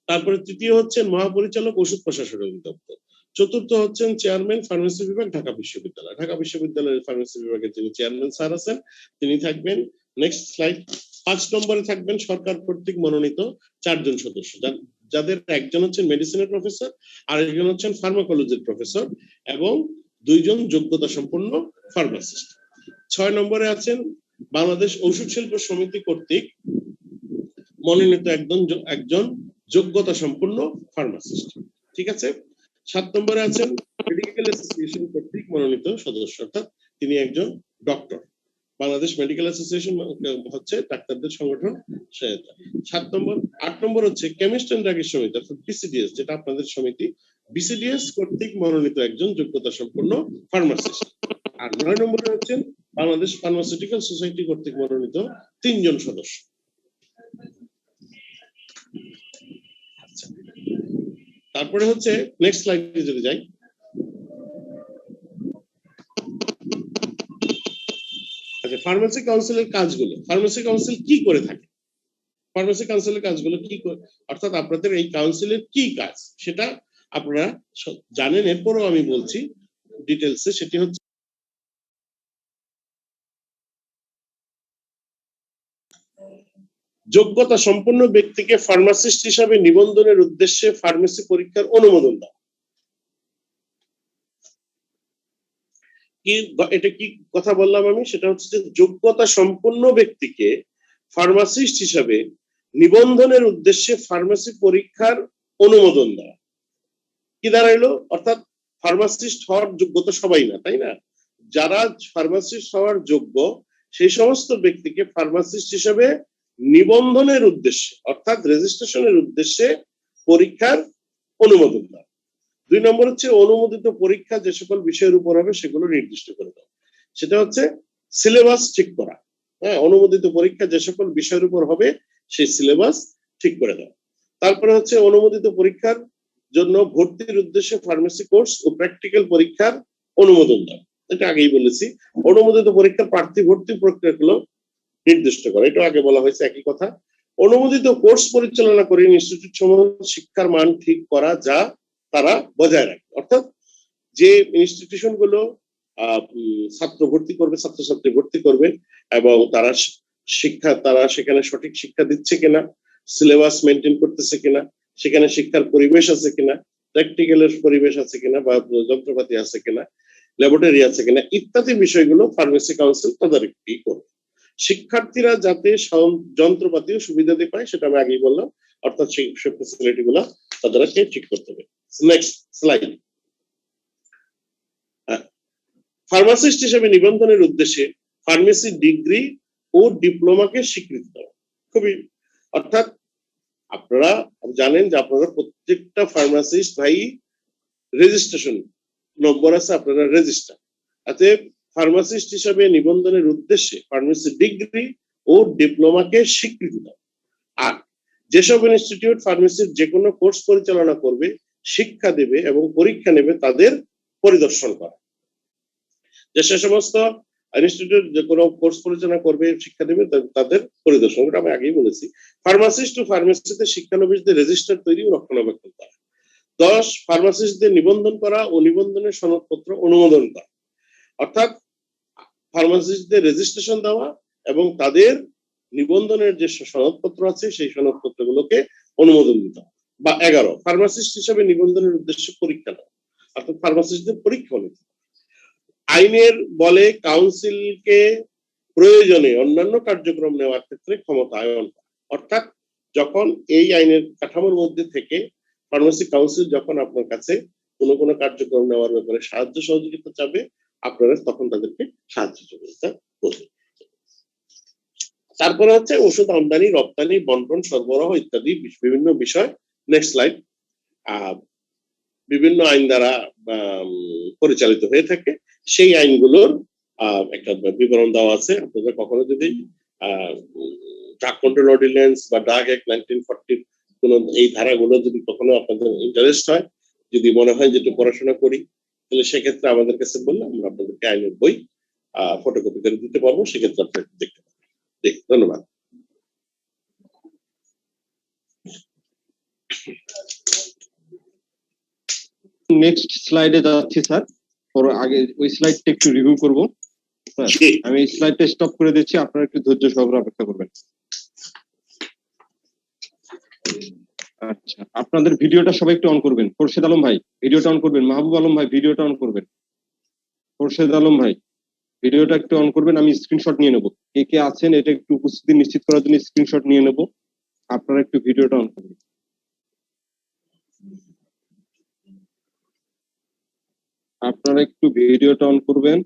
তারপরে তৃতীয় হচ্ছেন মহাপরিচালক ওষুধ প্রশাসন অধিদপ্তর। চতুর্থ হচ্ছেন চেয়ারম্যান ফার্মেসি বিভাগ, ঢাকা বিশ্ববিদ্যালয়। ঢাকা বিশ্ববিদ্যালয়ের ফার্মেসি বিভাগের যিনি চেয়ারম্যান স্যার আছেন তিনি থাকবেন। Next slide. 5 নম্বরে থাকবেন সরকার কর্তৃক মনোনীত 4 জন সদস্য, যাদের একজন হচ্ছেন মেডিসিনের প্রফেসর, আর একজন হচ্ছেন ফার্মাকোলজির প্রফেসর, এবং 2 জন যোগ্যতা সম্পন্ন ফার্মাসিস্ট। 6 নম্বরে আছেন বাংলাদেশ ঔষধ শিল্প সমিতি কর্তৃক মনোনীত একজন যোগ্যতা সম্পন্ন ফার্মাসিস্ট। ঠিক আছে। 7 নম্বরে আছেন মেডিকেল অ্যাসোসিয়েশন কর্তৃক মনোনীত সদস্য, অর্থাৎ তিনি একজন ডক্টর। বাংলাদেশ মেডিকেল অ্যাসোসিয়েশন হচ্ছে ডাক্তারদের সংগঠন। 8 নম্বর হচ্ছে কেমিস্ট এন্ড ড্রাগিস্ট সমিতি, অর্থাৎ বিসিডিএস, যেটা আপনাদের সমিতি। বিসিডিএস কর্তৃক মনোনীত একজন যোগ্যতা সম্পন্ন ফার্মাসিস্ট। আর 9 নম্বরে হচ্ছেন বাংলাদেশ ফার্মাসিউটিক্যাল সোসাইটি কর্তৃক মনোনীত 3 জন সদস্য। আচ্ছা, তারপরে হচ্ছে নেক্সট স্লাইডে যদি যাই, আচ্ছা, ফার্মেসি কাউন্সিলের কাজগুলো। ফার্মেসি কাউন্সিল কি করে থাকে, ফার্মেসি কাউন্সিলের কাজগুলো কি, অর্থাৎ আপনাদের এই কাউন্সিলের কি কাজ সেটা আপনারা জানেন, এরপরও আমি বলছি ডিটেলসে। সেটি হচ্ছে যোগ্যতা সম্পন্ন ব্যক্তিকে ফার্মাসিস্ট হিসাবে নিবন্ধনের উদ্দেশ্যে ফার্মেসি পরীক্ষার অনুমোদন দেওয়া। এটা কি কথা বললাম আমি? সেটা হচ্ছে যে যোগ্যতা সম্পন্ন ব্যক্তিকে ফার্মাসিস্ট হিসাবে নিবন্ধনের উদ্দেশ্যে ফার্মেসি পরীক্ষার অনুমোদন দেওয়া। কি দাঁড়াইলো? অর্থাৎ ফার্মাসিস্ট হওয়ার যোগ্যতা সবাই না, তাই না? যারা ফার্মাসিস্ট হওয়ার যোগ্য সেই সমস্ত ব্যক্তিকে ফার্মাসিস্ট হিসাবে নিবন্ধনের উদ্দেশ্যে, অর্থাৎ রেজিস্ট্রেশনের উদ্দেশ্যে পরীক্ষার অনুমোদন দেওয়া। 2 নম্বর হচ্ছে অনুমোদিত পরীক্ষা যে সকল বিষয়ের উপর হবে সেগুলো নির্দিষ্ট করে দেওয়া। সেটা হচ্ছে সিলেবাস ঠিক করা। হ্যাঁ, অনুমোদিত পরীক্ষা যে সকল বিষয়ের উপর হবে সেই সিলেবাস ঠিক করে দেওয়া। তারপরে হচ্ছে অনুমোদিত পরীক্ষার জন্য ভর্তির উদ্দেশ্যে ফার্মেসি কোর্স ও প্র্যাকটিক্যাল পরীক্ষার অনুমোদন দেওয়া। এটা আগেই বলেছি। অনুমোদিত পরীক্ষার প্রার্থী ভর্তি প্রক্রিয়াগুলো নির্দিষ্ট করা, এটা আগে বলা হয়েছে, একই কথা। অনুমোদিত কোর্স পরিচালনা করে ইনস্টিটিউট সমূহ শিক্ষার মান ঠিক করা, যা তারা বজায় রাখবে। অর্থাৎ যে ইনস্টিটিউশন গুলো ছাত্র ভর্তি করবে, ছাত্রছাত্রী ভর্তি করবে এবং তারা সেখানে সঠিক শিক্ষা দিচ্ছে কিনা, সিলেবাস মেনটেন করতেছে কিনা, সেখানে শিক্ষার পরিবেশ আছে কিনা, প্র্যাকটিক্যালের পরিবেশ আছে কিনা বা যন্ত্রপাতি আছে কিনা, ল্যাবরেটরি আছে কিনা ইত্যাদি বিষয়গুলো ফার্মেসি কাউন্সিল তদারকি করবে। শিক্ষার্থীরা যাতে যন্ত্রপাতি ও সুবিধাদি পায় সেটা আমি আগেই বললাম, অর্থাৎ সেই ফ্যাসিলিটি গুলা তাদেরকে ঠিক করতে হবে। Next slide. ফার্মাসিস্ট হিসেবে নিবন্ধনের উদ্দেশ্যে ফার্মেসি ডিগ্রি ও ডিপ্লোমাকে স্বীকৃতি দেওয়া খুবই, অর্থাৎ আপনারা জানেন যে আপনারা প্রত্যেকটা ফার্মাসিস্ট ভাই রেজিস্ট্রেশন নম্বর আছে, আপনারা রেজিস্টার। অতএব ফার্মাসিস্ট হিসেবে নিবন্ধনের উদ্দেশ্যে ফার্মেসি ডিগ্রি ও ডিপ্লোমাকে স্বীকৃতি দেওয়া। আর যেসব ইনস্টিটিউট ফার্মেসির যে কোনো কোর্স পরিচালনা করবে, শিক্ষা দেবে এবং পরীক্ষা নেবে তাদের পরিদর্শন করা। যে সমস্ত ইনস্টিটিউট যে কোনো কোর্স পরিচালনা করবে, শিক্ষা দেবে তাদের পরিদর্শন, এটা আমি আগেই বলেছি। ফার্মাসিস্ট ও ফার্মেসিতে শিক্ষানবিশদের রেজিস্টার তৈরি ও রক্ষণাবেক্ষণ করা। 10 ফার্মাসিস্টদের নিবন্ধন করা ও নিবন্ধনের সনদপত্র অনুমোদন করা, অর্থাৎ ফার্মাসিস্টদের রেজিস্ট্রেশন দেওয়া এবং তাদের নিবন্ধনের যে সনদপত্র আছে সেই সনদপত্রগুলোকে অনুমোদন দিতে হবে। বা 11 ফার্মাসিস্ট হিসেবে নিবন্ধনের উদ্দেশ্যে পরীক্ষা দেওয়া, অর্থাৎ ফার্মাসিস্টদের পরীক্ষা নিতে হবে। আইনের বলে কাউন্সিলকে প্রয়োজনে অন্যান্য কার্যক্রম নেওয়ার ক্ষেত্রে ক্ষমতায়ন, অর্থাৎ যখন এই আইনের কাঠামোর মধ্যে থেকে ফার্মেসি কাউন্সিল যখন আপনার কাছে কোনো কার্যক্রম নেওয়ার ব্যাপারে সাহায্য সহযোগিতা চাবে, আপনারা তখন তাদেরকে সাহায্য সহযোগিতা করবেন। তারপরে হচ্ছে ওষুধ আমদানি, রপ্তানি, বন্টন, সরবরাহ ইত্যাদি বিভিন্ন বিষয়। Next slide. বিভিন্ন আইন দ্বারা পরিচালিত হয়ে থাকে, সেই আইনগুলোর একটা বিবরণ দেওয়া আছে। আপনাদের কখনো যদি ড্রাগ কন্ট্রোল অর্ডিন্যান্স বা ড্রাগ অ্যাক্ট 1940 কোন এই ধারাগুলো যদি কখনো আপনাদের ইন্টারেস্ট হয়, যদি মনে হয় যে একটু পড়াশোনা করি, তাহলে সেক্ষেত্রে আমাদের কাছে বললে আমরা আপনাদেরকে আইনের বই ফটোকপি করে দিতে পারবো, সেক্ষেত্রে আপনারা দেখতে পাবেন। ধন্যবাদ। নেক্সট স্লাইডে যাচ্ছি স্যার। ওর আগে ওই স্লাইডটা একটু রিভিউ করব। আমি এই স্লাইডটা স্টপ করে দিচ্ছি, আপনারা একটু ধৈর্য সহকারে অপেক্ষা করবেন। আচ্ছা, আপনাদের ভিডিওটা সবাই একটু অন করবেন। খোরশেদ আলম ভাই ভিডিওটা অন করবেন, মাহবুব আলম ভাই ভিডিওটা অন করবেন, খোরশেদ আলম ভাই ভিডিওটা একটু অন করবেন। আমি স্ক্রিনশট নিয়ে নেব, কে কে আছেন এটা একটু উপস্থিতি নিশ্চিত করার জন্য স্ক্রিনশট নিয়ে নেব। আপনারা একটু ভিডিওটা অন করবেন। আপনারা একটু ভিডিওটা অন করবেন,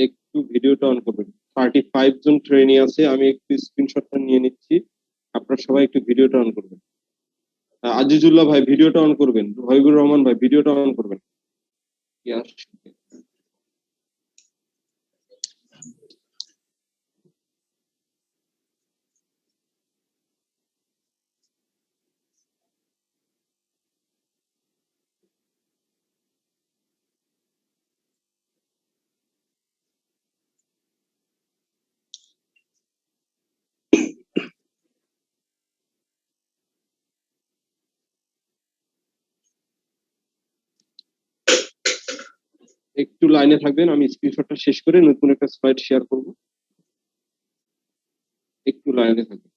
একটু ভিডিওটা অন করবেন। 35 জন ট্রেনি আছে, আমি একটু স্ক্রিনশটটা নিয়ে নিচ্ছি। আপনারা সবাই একটু ভিডিওটা অন করবেন। আজিজুল্লাহ ভাই ভিডিওটা অন করবেন, রহিবুর রহমান ভাই ভিডিওটা অন করবেন। একটু লাইনে থাকবেন, আমি স্ক্রিনশটটা শেষ করে নতুন একটা স্লাইড শেয়ার করব। একটু লাইনে থাকবেন।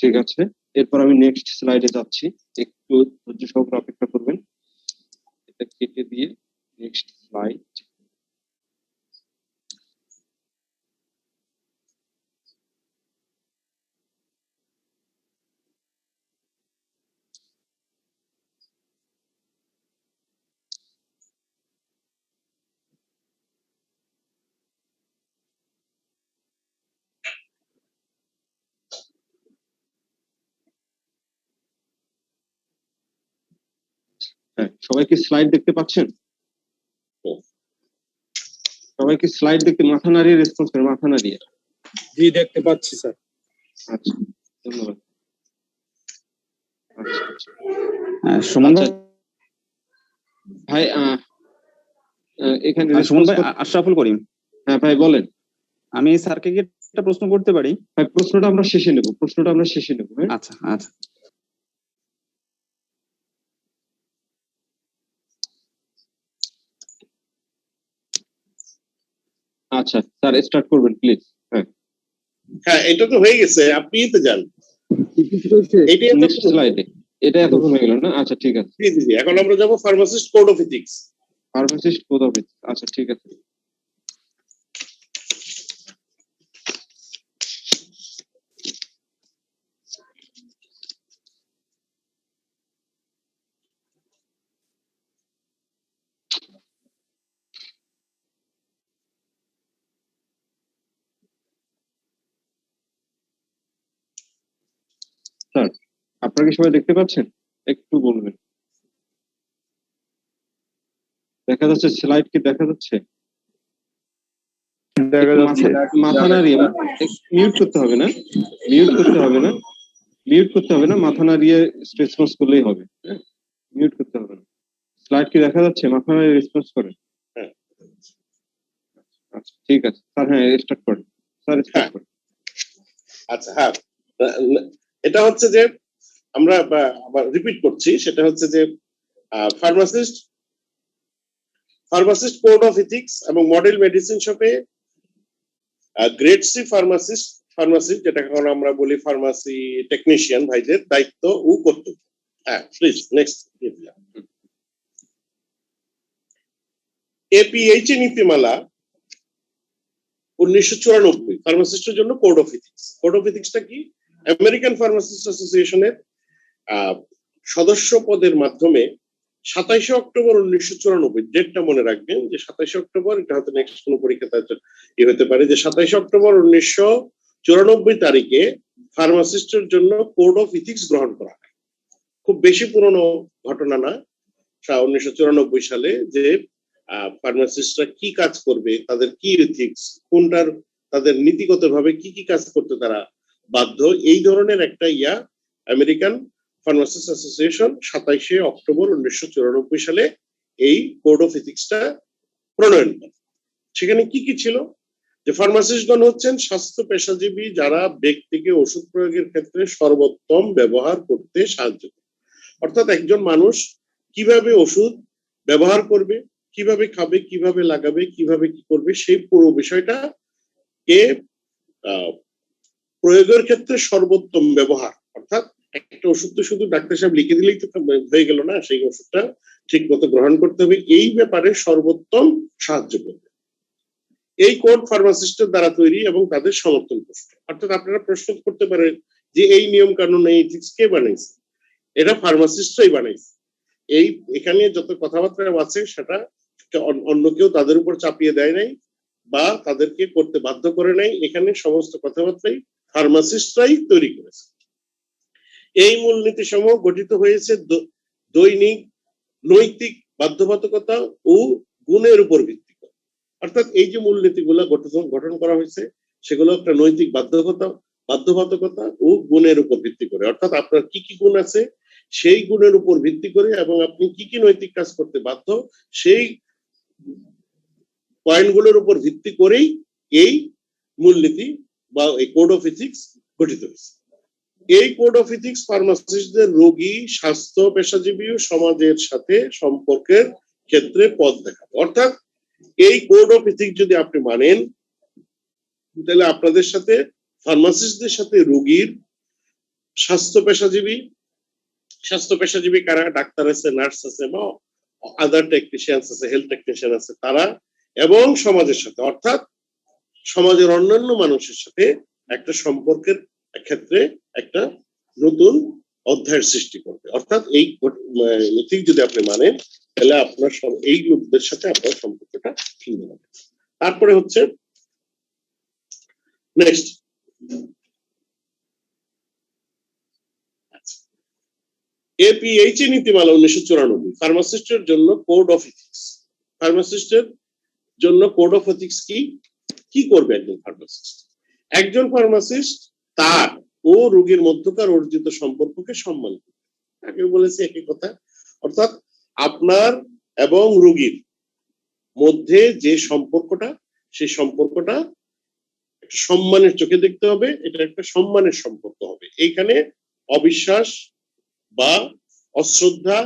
ঠিক আছে, এরপর আমি নেক্সট স্লাইডে যাচ্ছি, একটু ধৈর্য সহকারে অপেক্ষা করবেন। এটা কেটে দিয়ে নেক্সট স্লাইড। সবাই কি স্লাইড দেখতে পাচ্ছেন? সবাই কি স্লাইড দেখতে মাথা নাড়িয়ে রেসপন্স করে, মাথা নাড়িয়ে? জি দেখতে পাচ্ছি স্যার। আচ্ছা, ধন্যবাদ। আচ্ছা আচ্ছা। সুমন ভাই, আচ্ছা, ভাই এখানে সুমন ভাই, response কর- আশরাফুল করিম। হ্যাঁ ভাই বলেন। আমি স্যারকে কি একটা প্রশ্ন করতে পারি? ভাই প্রশ্নটা আমরা শেষে নেব, প্রশ্নটা আমরা শেষে নেব। হ্যাঁ আচ্ছা আচ্ছা। আচ্ছা স্যার স্টার্ট করবেন প্লিজ। হ্যাঁ হ্যাঁ, এটা তো হয়ে গেছে, আপনি তো জান এইটাই তো নেক্সট স্লাইডে এটা এতক্ষণ হয়ে গেল না? আচ্ছা ঠিক আছে। জি, জি, জি। এখন আমরা যাবো pharmacist code of ethics. Pharmacist code of ethics, আচ্ছা ঠিক আছে। স্যার আপনারা কি সবাই দেখতে পাচ্ছেন? একটু বলবেন। দেখা যাচ্ছে স্লাইড কি দেখা যাচ্ছে? দেখা যাচ্ছে। মাথা নাড়িয়ে মিউট করতে হবে না, মিউট করতে হবে না, মিউট করতে হবে না, মাথা নাড়িয়ে রেসপন্স করলেই হবে। মিউট করতে হবে না। স্লাইড কি দেখা যাচ্ছে? মাথা নাড়িয়ে রেসপন্স করেন। হ্যাঁ। আচ্ছা ঠিক আছে স্যার, হ্যাঁ স্টার্ট করেন স্যার, স্টার্ট করেন। আচ্ছা, হ্যাঁ, এটা হচ্ছে যে আমরা আবার রিপিট করছি, সেটা হচ্ছে যে ফার্মাসিস্ট কোড অফ ইথিক্স এবং মডেল মেডিসিন শপে গ্রেড সি ফার্মাসিস্ট যেটাকে এখন আমরা বলি ফার্মাসি টেকনিশিয়ান ভাইদের দায়িত্ব ও কর্তব্য। হ্যাঁ প্লিজ নেক্সট। এপিএইচএ নীতিমালা 1994 ফার্মাসিস্টের জন্য code of ethics. Code of ইথিক্সটা কি? আমেরিকান ফার্মাসিস্ট অ্যাসোসিয়েশনের সদস্য পদের মাধ্যমে 27 অক্টোবর 1994, ডেটটা মনে রাখবেন যে 27 অক্টোবর, এটা হয়তো নেক্সট কোনো পরীক্ষাতে হতে পারে যে 27 অক্টোবর 1994 তারিখে ফার্মাসিস্টের জন্য কোড অফ ইথিক্স গ্রহণ করা হয়। খুব বেশি পুরনো ঘটনা না, 1994 সালে যে ফার্মাসিস্টরা কি কাজ করবে, তাদের কি ইথিক্স, কোনটার তাদের নীতিগতভাবে কি কি কাজ করতে তারা বাধ্য, এই ধরনের একটা আমেরিকান ফার্মাসিস্ট অ্যাসোসিয়েশন 27 অক্টোবর 1994 সালে এই কোড অফ ইথিক্সটা প্রণয়ন করে। সেখানে কি কি ছিল? যে ফার্মাসিস্টগণ হচ্ছেন স্বাস্থ্য পেশাজীবী যারা ব্যক্তিকে ওষুধ প্রয়োগের ক্ষেত্রে সর্বোত্তম ব্যবহার করতে সাহায্য করে। অর্থাৎ একজন মানুষ কিভাবে ওষুধ ব্যবহার করবে, কিভাবে খাবে, কিভাবে লাগাবে, কিভাবে কি করবে, সেই পুরো বিষয়টা কে প্রয়োগের ক্ষেত্রে সর্বোত্তম ব্যবহার, অর্থাৎ একটা ওষুধ তো শুধু ডাক্তার সাহেব লিখে দিলেই তো হয়ে গেল না, সেই ওষুধটা ঠিক মতো গ্রহণ করতে হবে, এই ব্যাপারে সর্বোত্তম সাহায্য করবে। এই কোড ফার্মাসিস্টের দ্বারা তৈরি এবং তাদের সমর্থন করছে। অর্থাৎ আপনারা প্রশ্ন করতে পারেন যে এই নিয়ম কানুন, এই ইথিক্স কে বানাইছে? এটা ফার্মাসিস্টরাই বানাইছে। এই এখানে যত কথাবার্তা আছে সেটা অন্য কেউ তাদের উপর চাপিয়ে দেয় নাই বা তাদেরকে করতে বাধ্য করে নাই, এখানে সমস্ত কথাবার্তাই ফার্মাসিস্টরাই তৈরি করেছে। এই মূলনীতি সমূহ গঠিত হয়েছে দৈনিক নৈতিক বাধ্যবাধকতা ও গুণের উপর ভিত্তি করে। অর্থাৎ এই যে মূলনীতিগুলো গঠন করা হয়েছে সেগুলো একটা নৈতিক বাধ্যবাধকতা ও গুণের উপর ভিত্তি করে। অর্থাৎ আপনার কি কি গুণ আছে সেই গুণের উপর ভিত্তি করে এবং আপনি কি কি নৈতিক কাজ করতে বাধ্য সেই পয়েন্টগুলোর উপর ভিত্তি করেই এই মূলনীতি বা এই কোড অফ ইথিক্স গঠিত হয়েছে। এই কোড অফ ইথিক্স ফার্মাসিস্টদের রোগী, স্বাস্থ্য পেশাজীবী ও সমাজের সাথে সম্পর্কের ক্ষেত্রে পথ দেখাবে। অর্থাৎ এই কোড অফ ইথিক্স যদি আপনি মানেন তাহলে আপনাদের সাথে ফার্মাসিস্টদের সাথে রোগীর, স্বাস্থ্য পেশাজীবী কারা, ডাক্তার আছে, নার্স আছে বা আদার টেকনিশিয়ান আছে, হেলথ টেকনিশিয়ান আছে, তারা এবং সমাজের সাথে অর্থাৎ সমাজের অন্যান্য মানুষের সাথে একটা সম্পর্কের ক্ষেত্রে একটা নতুন অধ্যায়ের সৃষ্টি করবে। অর্থাৎ এই নীতি যদি আপনি মানেন তাহলে আপনার এই লোকদের সাথে আপনার সম্পর্কটা সুন্দর হবে। তারপরে হচ্ছে নেক্সট, APHA নীতিমালা 1994, ফার্মাসিস্টের জন্য কোড অফ ইথিক্স। ফার্মাসিস্টের জন্য কোড অফ এথিক্স কি কি করবে একজন ফার্মাসিস্ট? একজন ফার্মাসিস্ট তার ও রোগীর মধ্যকার অর্জিত সম্পর্ককে সম্মান করবে। আগে বলেছি একই কথা, অর্থাৎ আপনার এবং রোগীর মধ্যে যে সম্পর্কটা, সেই সম্পর্কটা একটা সম্মানের চোখে দেখতে হবে, এটা একটা সম্মানের সম্পর্ক হবে। এইখানে অবিশ্বাস বা অশ্রদ্ধা,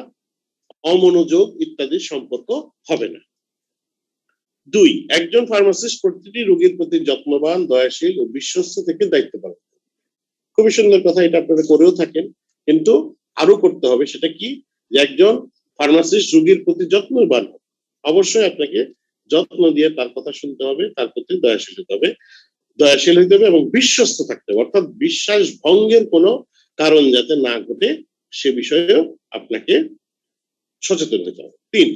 অমনোযোগ ইত্যাদি সম্পর্ক হবে না। 2, একজন ফার্মাসিস্ট প্রতিটি রোগীর প্রতি যত্নবান, দয়াশীল ও বিশ্বস্ত থেকে দায়িত্ব পালন করবে। খুবই সুন্দর কথা, এটা আপনারা করেও থাকেন, কিন্তু আরো করতে হবে। সেটা কি? যে একজন ফার্মাসিস্ট রোগীর প্রতি যত্নবান হবে। অবশ্যই আপনাকে যত্ন দিয়ে তার কথা শুনতে হবে, তার প্রতি দয়াশীল হতে হবে, এবং বিশ্বস্ত থাকতে হবে, অর্থাৎ বিশ্বাস ভঙ্গের কোনো কারণ যাতে না ঘটে সে বিষয়েও আপনাকে সচেতন হতে হবে। 3,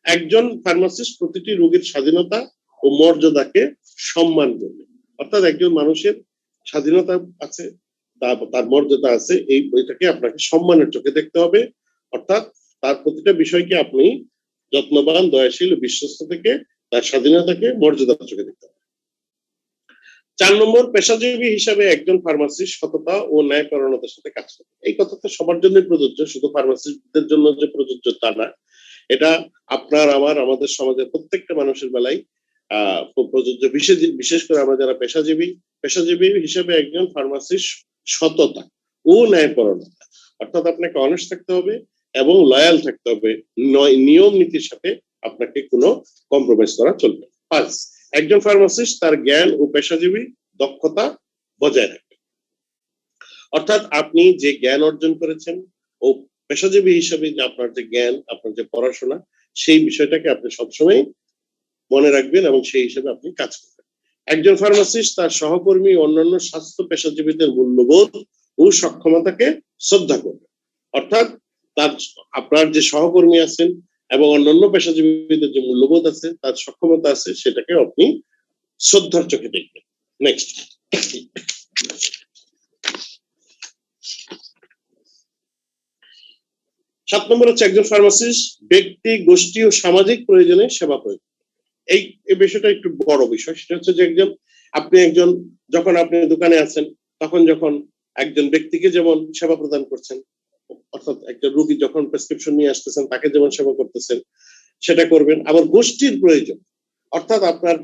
একজন ফার্মাসিস্ট প্রতিটি রোগীর স্বাধীনতা ও মর্যাদাকে সম্মান করবে। অর্থাৎ একজন মানুষের স্বাধীনতা আছে, তার মর্যাদা আছে, এই বইটাকে আপনাকে সম্মানের চোখে দেখতে হবে। অর্থাৎ তার প্রতিটা বিষয়কে আপনি যত্নবান, দয়াশীল ও বিশ্বস্ত থেকে তার স্বাধীনতাকে মর্যাদার চোখে দেখতে হবে। 4 নম্বর, পেশাজীবী হিসাবে একজন ফার্মাসিস্ট সততা ও ন্যায়পরায়ণতার সাথে কাজ করবে। এই কথা তো সবার জন্য প্রযোজ্য, শুধু ফার্মাসিস্টদের জন্য যে প্রযোজ্য তা না, এটা আপনার, আমাদের সমাজের প্রত্যেকটা মানুষের বেলায় প্রযোজ্য। বিশেষ করে আমরা যারা পেশাজীবী হিসেবে একজন ফার্মাসিস্ট সততা ও ন্যায়পরায়ণতা, অর্থাৎ আপনাকে অনেস্ট থাকতে হবে এবং লয়াল থাকতে হবে, নিয়ম নীতির সাথে আপনাকে কোনো কম্প্রোমাইজ করা চলবে। 5, একজন ফার্মাসিস্ট তার জ্ঞান ও পেশাজীবী দক্ষতা বজায় রাখবে। অর্থাৎ আপনি যে জ্ঞান অর্জন করেছেন ও পেশাজীবী হিসেবে যে আপনার যে জ্ঞান, আপনার যে পড়াশোনা, সেই বিষয়টাকে আপনি সবসময় মনে রাখবেন এবং সেই হিসেবে আপনি কাজ করবেন। একজন ফার্মাসিস্ট তার সহকর্মী ও অন্যান্য স্বাস্থ্য পেশাজীবীদের মূল্যবোধ ও সক্ষমতাকে শ্রদ্ধা করবে। অর্থাৎ আপনার যে সহকর্মী আছেন এবং অন্যান্য পেশাজীবীদের যে মূল্যবোধ আছে, তার সক্ষমতা আছে, সেটাকে আপনি শ্রদ্ধার চোখে দেখবেন। নেক্সট, 7 নম্বর হচ্ছে একজন ফার্মাসিস্ট ব্যক্তি, গোষ্ঠী ও সামাজিক প্রয়োজনে সেবা প্রয়োগ। এই বিষয়টা একটু বড় বিষয়। সেটা হচ্ছে যে যখন আপনি দোকানে আছেন, তখন যখন একজন ব্যক্তিকে যেমন সেবা প্রদান করছেন, অর্থাৎ একজন রোগী যখন প্রেসক্রিপশন নিয়ে আসতেছেন তাকে যেমন সেবা করতেছেন, সেটা করবেন। আবার গোষ্ঠীর প্রয়োজন, অর্থাৎ আপনার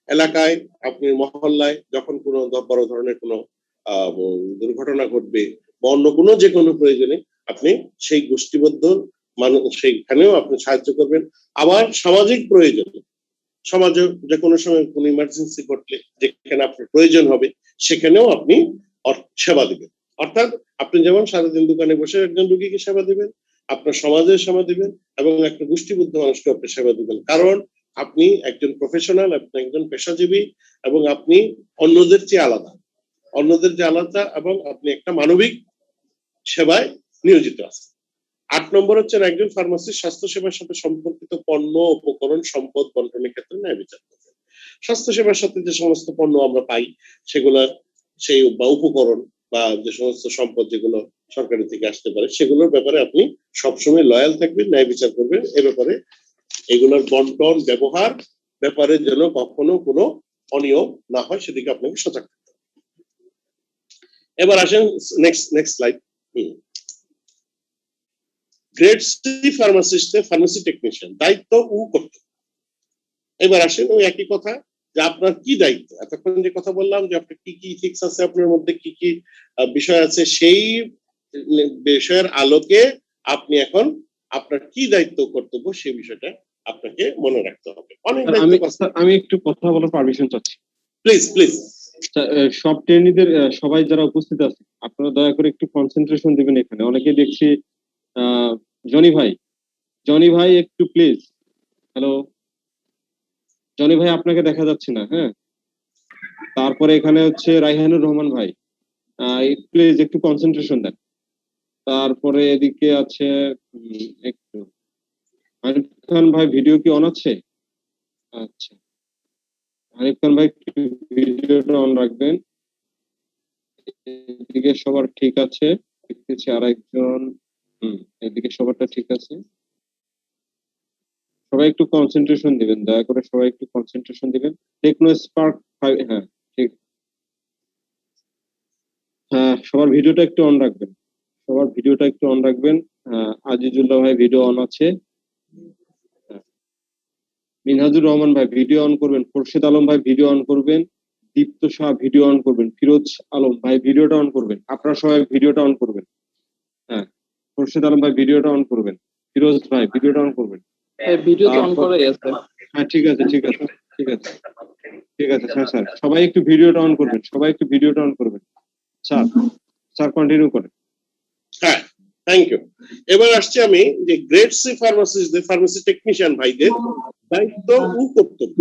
এলাকায়, আপনি মহল্লায় যখন কোনো বড় ধরনের কোনো দুর্ঘটনা ঘটবে বা অন্য কোনো যে কোনো প্রয়োজনে আপনি সেই গোষ্ঠীবদ্ধ মানুষ, সেইখানেও আপনি সাহায্য করবেন। আবার সামাজিক প্রয়োজন, সমাজে যে কোনো সময় কোনো ইমার্জেন্সি ঘটলে যেখানে আপনার প্রয়োজন হবে সেখানেও আপনি সেবা দিবেন। অর্থাৎ আপনি যেমন সারাদিন দোকানে বসে একজন রোগীকে সেবা দিবেন, আপনার সমাজের সেবা দিবেন এবং একটা গোষ্ঠীবদ্ধ মানুষকে আপনি সেবা দিবেন। কারণ আপনি একজন প্রফেশনাল, আপনি একজন পেশাজীবী এবং আপনি অন্যদের চেয়ে আলাদা, এবং আপনি একটা মানবিক সেবায় নিয়োজিত আছেন। 8 নম্বর হচ্ছে একজন ফার্মাসিস্ট স্বাস্থ্য সেবার সাথে সম্পর্কিত পণ্য, উপকরণ, সম্পদ বন্টনের ক্ষেত্রে ন্যায় বিচার করবে। স্বাস্থ্য সেবার সাথে যে সমস্ত পণ্য আমরা পাই, সেগুলা বা উপকরণ বা যে সমস্ত সম্পদ যেগুলো সরকারি থেকে আসতে পারে, সেগুলোর ব্যাপারে আপনি সবসময় লয়াল থাকবেন, ন্যায় বিচার করবেন। এ ব্যাপারে এগুলোর বন্টন, ব্যবহার ব্যাপারে যেন কখনো কোনো অনিয়ম না হয়, সেদিকে আপনাকে সজাগ থাকতে হবে। এবার আসেন নেক্সট স্লাইড। গ্রেড সি ফার্মাসিস্টে ফার্মেসি টেকনিশিয়ান দায়িত্ব ও কর্তব্য। এবার আসেন ওই একই কথা, যে আপনার কি দায়িত্ব। এতক্ষণ যে কথা বললাম যে আপনার কি কি ইথিক্স আছে, আপনার মধ্যে কি কি বিষয় আছে, সেই বিষয়ের আলোকে আপনি এখন আপনার কি দায়িত্ব কর্তব্য সেই বিষয়টা আপনাকে মনে রাখতে হবে। অনেক আমি একটু কথা বলার পারমিশন চাচ্ছি, প্লিজ। সব ট্রেনিদের সবাই যারা উপস্থিত আছে, আপনারা দয়া করে একটু কনসেন্ট্রেশন দিবেন। এখানে অনেকে দেখছি জনি ভাই একটু প্লিজ। হ্যালো জনি ভাই, আপনাকে দেখা যাচ্ছে না। হ্যাঁ, তারপরে এখানে হচ্ছে রাইহানুর রহমান ভাই, প্লিজ একটু কনসেন্ট্রেশন দেন। তারপরে এদিকে আছে একটু হানিফ খান ভাই, ভিডিও কি অন আছে? আচ্ছা, হানিফ খান ভাই ভিডিওটা অন রাখবেন। এদিকে সবার ঠিক আছে, দেখতেছি আরেকজন এদিকে সবারটা ঠিক আছে। সবাই একটু কনসেন্ট্রেশন দিবেন, দয়া করে সবাই একটু কনসেন্ট্রেশন দিবেন। টেকনো স্পার্ক 5, হ্যাঁ ঠিক। হ্যাঁ, সবার ভিডিওটা একটু অন রাখবেন, সবার ভিডিওটা একটু অন রাখবেন। আজিজুল্লাহ ভাই ভিডিও অন আছে। মিনহাজুর রহমান ভাই ভিডিও অন করবেন, খোরশেদ আলম ভাই ভিডিও অন করবেন, দীপ্ত শাহ ভিডিও অন করবেন, ফিরোজ আলম ভাই ভিডিওটা অন করবেন, আপনারা সবাই ভিডিওটা অন করবেন। হ্যাঁ, খোরশেদ আলম ভাই ভিডিওটা অন করবেন, ফিরোজ ভাই ভিডিওটা অন করবেন। ভিডিও তো অন করাই আছে। হ্যাঁ ঠিক আছে ঠিক আছে ঠিক আছে ঠিক আছে স্যার, স্যার সবাই একটু ভিডিওটা অন করবেন, সবাই একটু ভিডিওটা অন করবেন। স্যার, স্যার কন্টিনিউ করেন। হ্যাঁ, থ্যাংক ইউ। এবার আসছি আমি যে গ্রেড সি ফার্মাসিস্টদের, ফার্মেসি টেকনিশিয়ান ভাইদের দায়িত্ব ও কর্তব্য,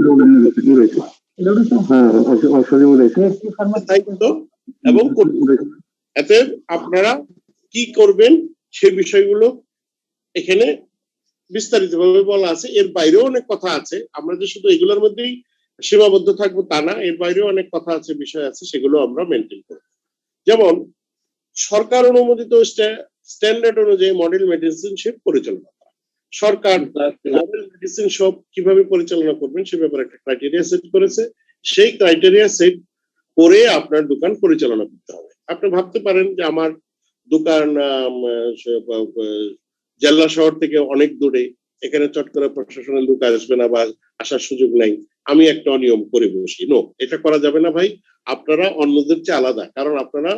দায়িত্ব এবং কর্তব্য। এতে আপনারা কি করবেন সেই বিষয়গুলো এখানে বিস্তারিতভাবে বলা আছে। এর বাইরেও অনেক কথা আছে, আমরা যে শুধু এগুলোর মধ্যেই সীমাবদ্ধ থাকবো তা না, এর বাইরেও অনেক কথা আছে, বিষয় আছে, সেগুলো আমরা মেনটেন করব। যেমন সরকার অনুমোদিত স্ট্যান্ডার্ড অনুযায়ী মডেল মেডিসিন শপ পরিচালনা করা। সরকার মডেল মেডিসিন শপ কিভাবে পরিচালনা করবেন সে ব্যাপারে একটা ক্রাইটেরিয়া সেট করেছে। সেই ক্রাইটেরিয়া সেট করে আপনার দোকান পরিচালনা করতে হবে। আপনি ভাবতে পারেন যে আমার দোকান জেলা শহর থেকে অনেক দূরে, এখানে চট করে প্রশাসনের লোক আসবে না বা আসার সুযোগ নাই, আমি একটা অনিয়ম করে বসি। নো, এটা করা যাবে না ভাই। আপনারা অন্যদের চেয়ে আলাদা, কারণ আপনারা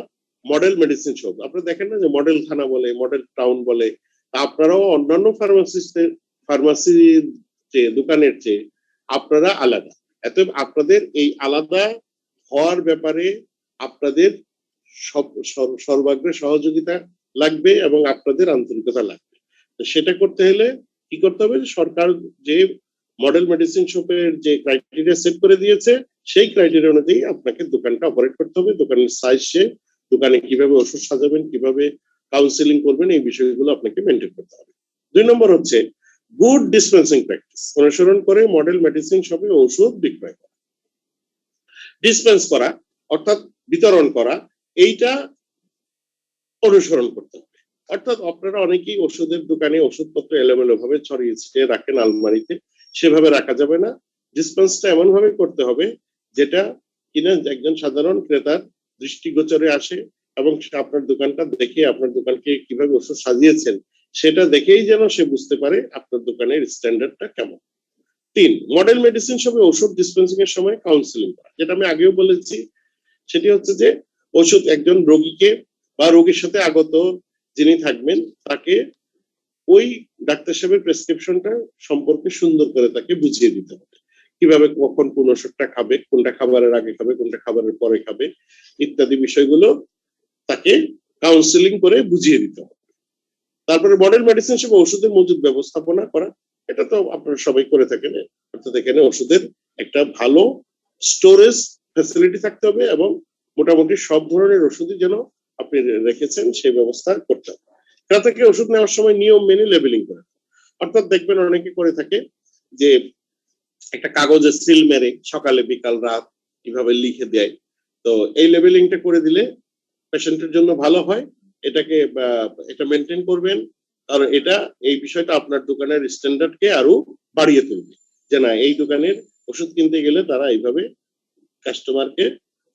মডেল মেডিসিন শপ। আপনারা দেখেন না যে মডেল থানা বলে, মডেল টাউন বলে, আপনারাও অন্যান্য ফার্মাসি দোকানের চেয়ে আপনারা আলাদা। এত আপনাদের এই আলাদা হওয়ার ব্যাপারে আপনাদের সর্বাগ্রে সহযোগিতা লাগবে এবং আপনাদের আন্তরিকতা লাগবে। সেটা করতে হলে কি করতে হবে? সরকার যে মডেল মেডিসিন শপের যে ক্রাইটেরিয়া সেট করে দিয়েছে সেই ক্রাইটেরিয়া অনুযায়ী আপনাকে দোকানটা অপারেট করতে হবে। দোকানের সাইজ, সে দোকানে কিভাবে ওষুধ সাজাবেন, কিভাবে কাউন্সিলিং করবেন, এই বিষয়গুলো আপনাকে মেনটেন করতে হবে। 2 নম্বর হচ্ছে গুড ডিসপেন্সিং প্র্যাকটিস অনুসরণ করে মডেল মেডিসিন শপে ওষুধ বিক্রয় করা, ডিসপেন্স করা অর্থাৎ বিতরণ করা, এইটা অনুসরণ করতে হবে। অর্থাৎ আপনারা অনেকেই ওষুধের দোকানে ওষুধপত্র এলোমেলো ভাবে ছড়িয়ে ছিটিয়ে রাখেন আলমারিতে, সেভাবে রাখা যাবে না। ডিসপেন্সটা এমন ভাবে করতে হবে যেটা কিনা একজন সাধারণ ক্রেতার দৃষ্টিগোচরে আসে এবং আপনার দোকানটা দেখে আপনার দোকানকে কিভাবে ওষুধ সাজিয়েছেন সেটা দেখেই যেন সে বুঝতে পারে আপনার দোকানের স্ট্যান্ডার্ডটা কেমন। 3, মডেল মেডিসিন শপে ওষুধ ডিসপেন্সিং এর সময় কাউন্সিলিং করা, যেটা আমি আগেও বলেছি। সেটি হচ্ছে যে ওষুধ একজন রোগীকে বা রোগীর সাথে আগত যিনি থাকবেন তাকে ওই ডাক্তার সাহেবের প্রেসক্রিপশনটা সম্পর্কে সুন্দর করে তাকে বুঝিয়ে দিতে হবে, কিভাবে কখন কোন ওষুধটা খাবে, কোনটা খাবারের আগে খাবে, কোনটা খাবারের পরে খাবে, ইত্যাদি বিষয়গুলো তাকে কাউন্সিলিং করে বুঝিয়ে দিতে হবে। তারপরে মডেল মেডিসিন হিসেবে ওষুধের মজুদ ব্যবস্থাপনা করা, এটা তো আপনারা সবাই করে থাকেন। অর্থাৎ এখানে ওষুধের একটা ভালো স্টোরেজ ফ্যাসিলিটি থাকতে হবে এবং মোটামুটি সব ধরনের ওষুধই যেন আপনি রেখেছেন সেই ব্যবস্থা করতে হবে। ক্রেতা থেকে ওষুধ নেওয়ার সময় নিয়ম মেনে লেবেলিং করে, অর্থাৎ দেখবেন অনেকে করে থাকে যে একটা কাগজে সিল মেরে সকালে বিকাল রাত কিভাবে লিখে দেয়। তো এই লেবেলিংটা করে দিলে পেশেন্টের জন্য ভালো হয়। এটাকে এটা মেনটেন করবেন, কারণ এটা এই বিষয়টা আপনার দোকানের স্ট্যান্ডার্ডকে আরো বাড়িয়ে তুলবে, যে না এই দোকানের ওষুধ কিনতে গেলে তারা এইভাবে কাস্টমারকে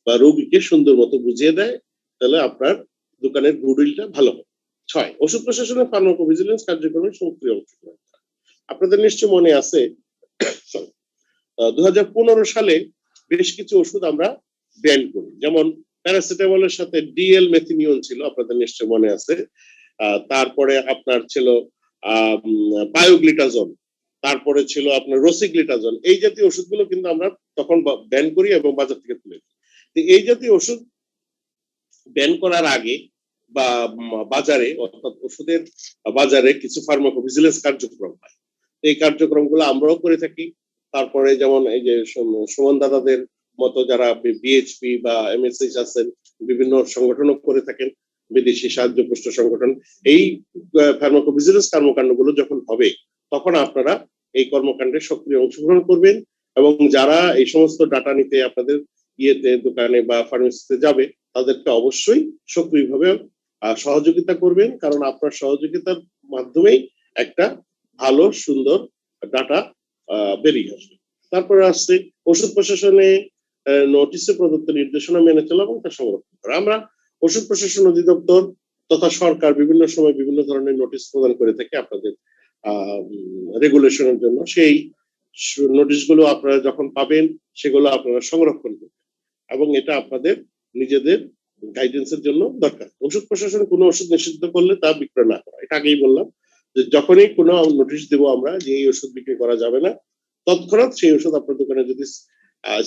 বা রোগীকে সুন্দর মতো বুঝিয়ে দেয়, তাহলে আপনার দোকানের গুডউইলটা ভালো হবে। 6, ওষুধ প্রশাসনের ফার্মাকোভিজিলেন্স কার্যক্রমে সক্রিয় অংশগ্রহণ। আপনাদের নিশ্চয় মনে আছে 2015 সালে বেশ কিছু ওষুধ আমরা ব্যান করি, যেমন প্যারাসিটামলের সাথে ডিএল মেথিনিয়ন ছিল, আপনাদের নিশ্চয় মনে আছে। তারপরে আপনার ছিল বায়োগ্লিটাজল, তারপরে ছিল আপনার রোসিগ্লিটাজল। এই জাতীয় ওষুধগুলো কিন্তু আমরা তখন ব্যান করি এবং বাজার থেকে তুলে দিই। এই জাতীয় ওষুধ ব্যান করার আগে বা বাজারে, অর্থাৎ ওষুধের বাজারে কিছু ফার্মাকোভিজিলেন্স কার্যক্রম হয়, এই কার্যক্রমগুলো আমরাও করে থাকি। তারপরে যেমন এই যে সুমন দাদাদের মতো যারা বিএইচপি বা এমএসএইচ আছেন, বিভিন্ন সংগঠনও করে থাকেন, বিদেশি সাহায্য পুষ্ট সংগঠন। এই ফার্মাকোভিজিলেন্স কর্মকাণ্ডগুলো যখন হবে তখন আপনারা এই কর্মকাণ্ডে সক্রিয় অংশগ্রহণ করবেন এবং যারা এই সমস্ত ডাটা নিতে আপনাদের ইয়েতে দোকানে বা ফার্মেসিতে যাবে তাদেরকে অবশ্যই সক্রিয়ভাবে সহযোগিতা করবেন, কারণ আপনার সহযোগিতার মাধ্যমেই একটা ভালো সুন্দর ডাটা বেরিয়ে আসবে। তারপরে আসছে ওষুধ প্রশাসনে নোটিশে প্রদত্ত নির্দেশনা মেনে চলা এবং তা সংরক্ষণ করা। আমরা ওষুধ প্রশাসন অধিদপ্তর তথা সরকার বিভিন্ন সময় বিভিন্ন ধরনের নোটিশ প্রদান করে থাকে আপনাদের রেগুলেশনের জন্য। সেই নোটিশগুলো আপনারা যখন পাবেন সেগুলো আপনারা সংরক্ষণ করবেন এবং এটা আপনাদের নিজেদের গাইডেন্সের জন্য দরকার। ওষুধ প্রশাসন কোনো ওষুধ নিষিদ্ধ করলে তা বিক্রয় না করা, এটা আগেই বললাম যে যখনই কোনো নোটিশ দেবো আমরা যে এই ওষুধ বিক্রি করা যাবে না, তৎক্ষণাৎ সেই ওষুধ আপনার দোকানে যদি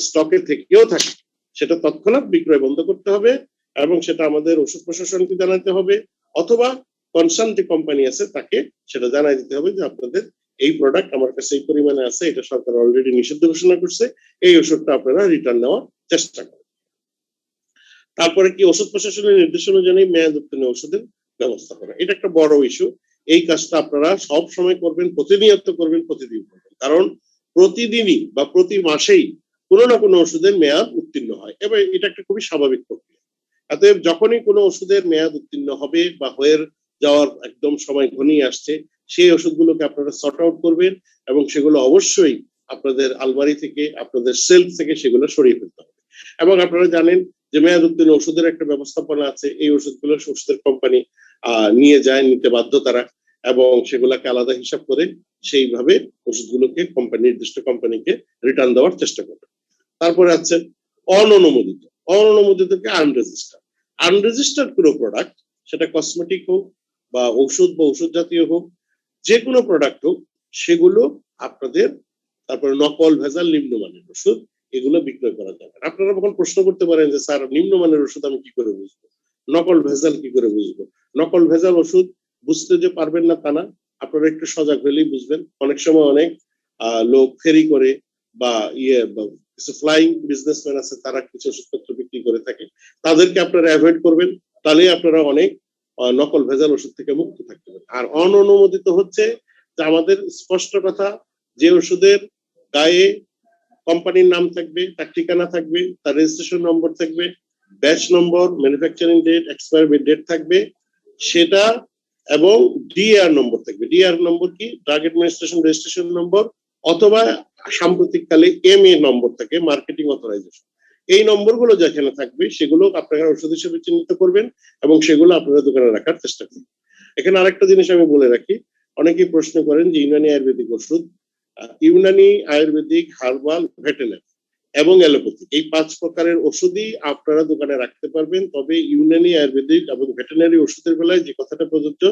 স্টকে থেকেও থাকে সেটা তৎক্ষণাৎ বিক্রয় বন্ধ করতে হবে এবং সেটা আমাদের ওষুধ প্রশাসনকে জানাতে হবে, অথবা কনসার্ন যে কোম্পানি আছে তাকে সেটা জানাই দিতে হবে যে আপনাদের এই প্রোডাক্ট আমার কাছে এই পরিমাণে আছে, এটা সরকার অলরেডি নিষিদ্ধ ঘোষণা করছে, এই ওষুধটা আপনারা রিটার্ন নেওয়ার চেষ্টা করেন। তারপরে কি ওষুধ প্রশাসনের নির্দেশ অনুযায়ী মেয়াদ উত্তীর্ণ ওষুধের ব্যবস্থা করা, এটা একটা বড় ইস্যু। এই কাজটা আপনারা সব সময় করবেন, প্রতিনিয়ত করবেন, প্রতিদিন করবেন, কারণ প্রতিদিনই বা প্রতি মাসেই কোনো না কোনো ওষুধের মেয়াদ উত্তীর্ণ হয় এবং এটা একটা খুবই স্বাভাবিক প্রক্রিয়া। অতএব যখনই কোনো ওষুধের মেয়াদ উত্তীর্ণ হবে বা হয়ে যাওয়ার একদম সময় ঘনিয়ে আসছে, সেই ওষুধগুলোকে আপনারা সর্ট আউট করবেন এবং সেগুলো অবশ্যই আপনাদের আলমারি থেকে আপনাদের সেলফ থেকে সেগুলো সরিয়ে ফেলতে হবে। এবং আপনারা জানেন যে মেয়াদ উত্তীর্ণ ওষুধের একটা ব্যবস্থাপনা আছে, এই ওষুধগুলো ওষুধের কোম্পানি নিয়ে যায়, নিতে বাধ্য তারা, এবং সেগুলোকে আলাদা হিসাব করে সেইভাবে ওষুধগুলোকে কোম্পানি নির্দিষ্ট কোম্পানিকে রিটার্ন দেওয়ার চেষ্টা করবে। তারপরে আছে অননুমোদিত, অননুমোদিতকে আনরেজিস্টার্ড। আনরেজিস্টার্ড কোনো প্রোডাক্ট, সেটা কসমেটিক হোক বা ঔষধ বা ঔষধ জাতীয় হোক, যে কোনো প্রোডাক্ট হোক, সেগুলো আপনাদের তারপরে নকল ভেজাল নিম্নমানের ওষুধ এগুলো বিক্রয় করা যাবে। আপনারা যখন প্রশ্ন করতে পারেন যে স্যার নিম্নমানের ওষুধ আমি কি করে বুঝবো, নকল ভেজাল কি করে বুঝবো? নকল ভেজাল ওষুধ বুঝতে যে পারবেন না তা না, আপনারা একটু সজাগ হলেই বুঝবেন। অনেক সময় অনেক লোক ফেরি করে বা কিছু ফ্লাইং বিজনেসম্যান আছে, তারা কিছু ওষুধপত্র বিক্রি করে থাকে, তাদেরকে আপনারা অ্যাভয়েড করবেন, তাহলে আপনারা অনেক নকল ভেজাল ওষুধ থেকে মুক্ত থাকতে পারেন। আর অননুমোদিত হচ্ছে যে আমাদের স্পষ্ট কথা, যে ওষুধের গায়ে কোম্পানির নাম থাকবে, তার ঠিকানা থাকবে, তার রেজিস্ট্রেশন নম্বর থাকবে, batch number, manufacturing date, expiry date থাকবে সেটা, এবং ডিআর নম্বর থাকবে। ডিআর নম্বর কি? ড্রাগ অ্যাডমিনিস্ট্রেশন রেজিস্ট্রেশন নম্বর, অথবা সাম্প্রতিককালে এমএ নম্বর থাকে, মার্কেটিং অথরাইজেশন। এই নম্বরগুলো যেখানে থাকবে সেগুলো আপনারা ওষুধ হিসেবে চিহ্নিত করবেন এবং সেগুলো আপনারা দোকানে রাখার চেষ্টা করবেন। এখানে আরেকটা জিনিস আমি বলে রাখি, অনেকেই প্রশ্ন করেন যে ইউনানি আয়ুর্বেদিক ওষুধ, ইউনানি আয়ুর্বেদিক, হার্বাল, ভেটেরিনারি এবং অ্যালোপ্যাথি, এই 5 প্রকারের ওষুধই আপনারা দোকানে রাখতে পারবেন। তবে ইউনানি আয়ুর্বেদিক এবং ভেটেরিনারি ওষুধের বেলায় যে কথাটা প্রযোজ্য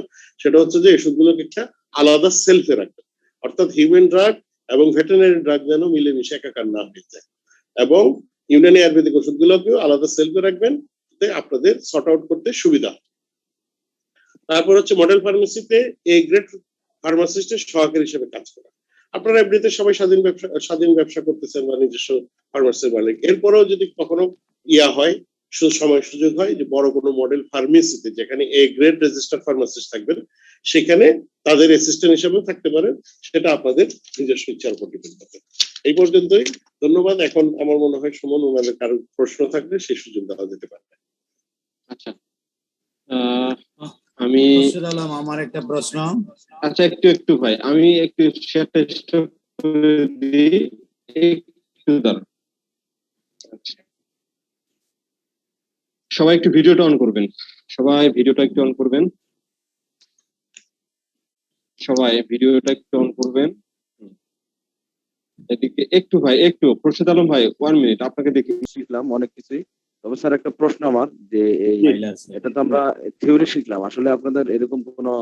সেটা হচ্ছে যে ওষুধগুলোকে একটা আলাদা সেলফে রাখবেন, অর্থাৎ হিউম্যান ড্রাগ এবং ভেটেরিনারি ড্রাগ যেন মিলেমিশে একাকার না হয়ে যায়, এবং ইউনানি আয়ুর্বেদিক ওষুধগুলোকেও আলাদা সেলফে রাখবেন, আপনাদের সর্ট আউট করতে সুবিধা। তারপর হচ্ছে মডেল ফার্মেসিতে এ গ্রেড ফার্মাসিস্টের সহকারী হিসেবে কাজ করা। আপনারা এমনিতে সবাই স্বাধীন ব্যবসা করতেছেন বা নিজস্ব ফার্মাসির মালিক, এরপরেও যদি কখনো হয়, সময় সুযোগ হয় যে বড় কোনো মডেল ফার্মেসিতে যেখানে এ গ্রেড রেজিস্টার্ড ফার্মাসিস্ট থাকবেন, সেখানে তাদের অ্যাসিস্ট্যান্ট হিসেবে থাকতে পারেন, সেটা আপনাদের নিজস্ব ইচ্ছার উপর ডিপেন্ড করবে। এই পর্যন্তই, ধন্যবাদ। এখন আমার মনে হয় সুমন, ওনাদের কারো প্রশ্ন থাকলে সেই সুযোগ দেওয়া যেতে পারবে। আচ্ছা, আমি আমার একটা প্রশ্ন। আচ্ছা, একটু ভাই আমি একটু শেয়ারটা স্টপ করে দিই, একটু দাঁড়ান। সবাই একটু ভিডিওটা অন করবেন, সবাই ভিডিওটা একটু অন করবেন, সবাই ভিডিওটা একটু অন করবেন। এদিকে একটু ভাই, একটু খোরশেদ আলম ভাই 1 মিনিট, আপনাকে দেখে শিখলাম অনেক কিছুই। তবে স্যার একটা প্রশ্ন আমার, যে এই এটা তো আমরা থিওরি শিখলাম, আসলে আপনাদের এরকম কোনো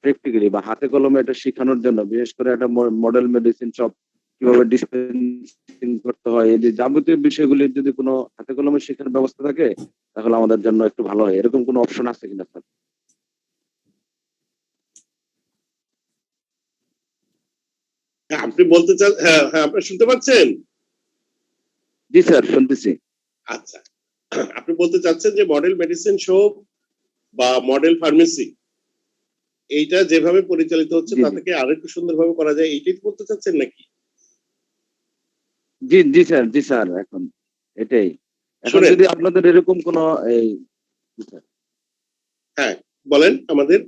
প্র্যাকটিক্যালি বা হাতে কলমে এটা শেখানোর জন্য, বিশেষ করে একটা মডেল মেডিসিন শপ কিভাবে ডিসপেন্সিং করতে হয়, এই যে যাবতীয় বিষয়গুলি যদি কোনো হাতে কলমে শেখানোর ব্যবস্থা থাকে তাহলে আমাদের জন্য একটু ভালো হয়, এরকম কোনো অপশন আছে কিনা স্যার? আপনি বলতে চান? হ্যাঁ হ্যাঁ, আপনি শুনতে পাচ্ছেন? জি স্যার, শুনতেছি। আচ্ছা, আপনি বলতে চাচ্ছেন যে মডেল মেডিসিন শপ বা মডেল ফার্মেসি এইটা যেভাবে পরিচালিত হচ্ছে তা থেকে আরেকটু সুন্দরভাবে করা যায়, এইটাই বলতে চাচ্ছেন নাকি? জি স্যার, জি স্যার, এখন এটাই। এখন যদি আপনাদের এরকম কোনো হ্যাঁ বলেন আমাদের।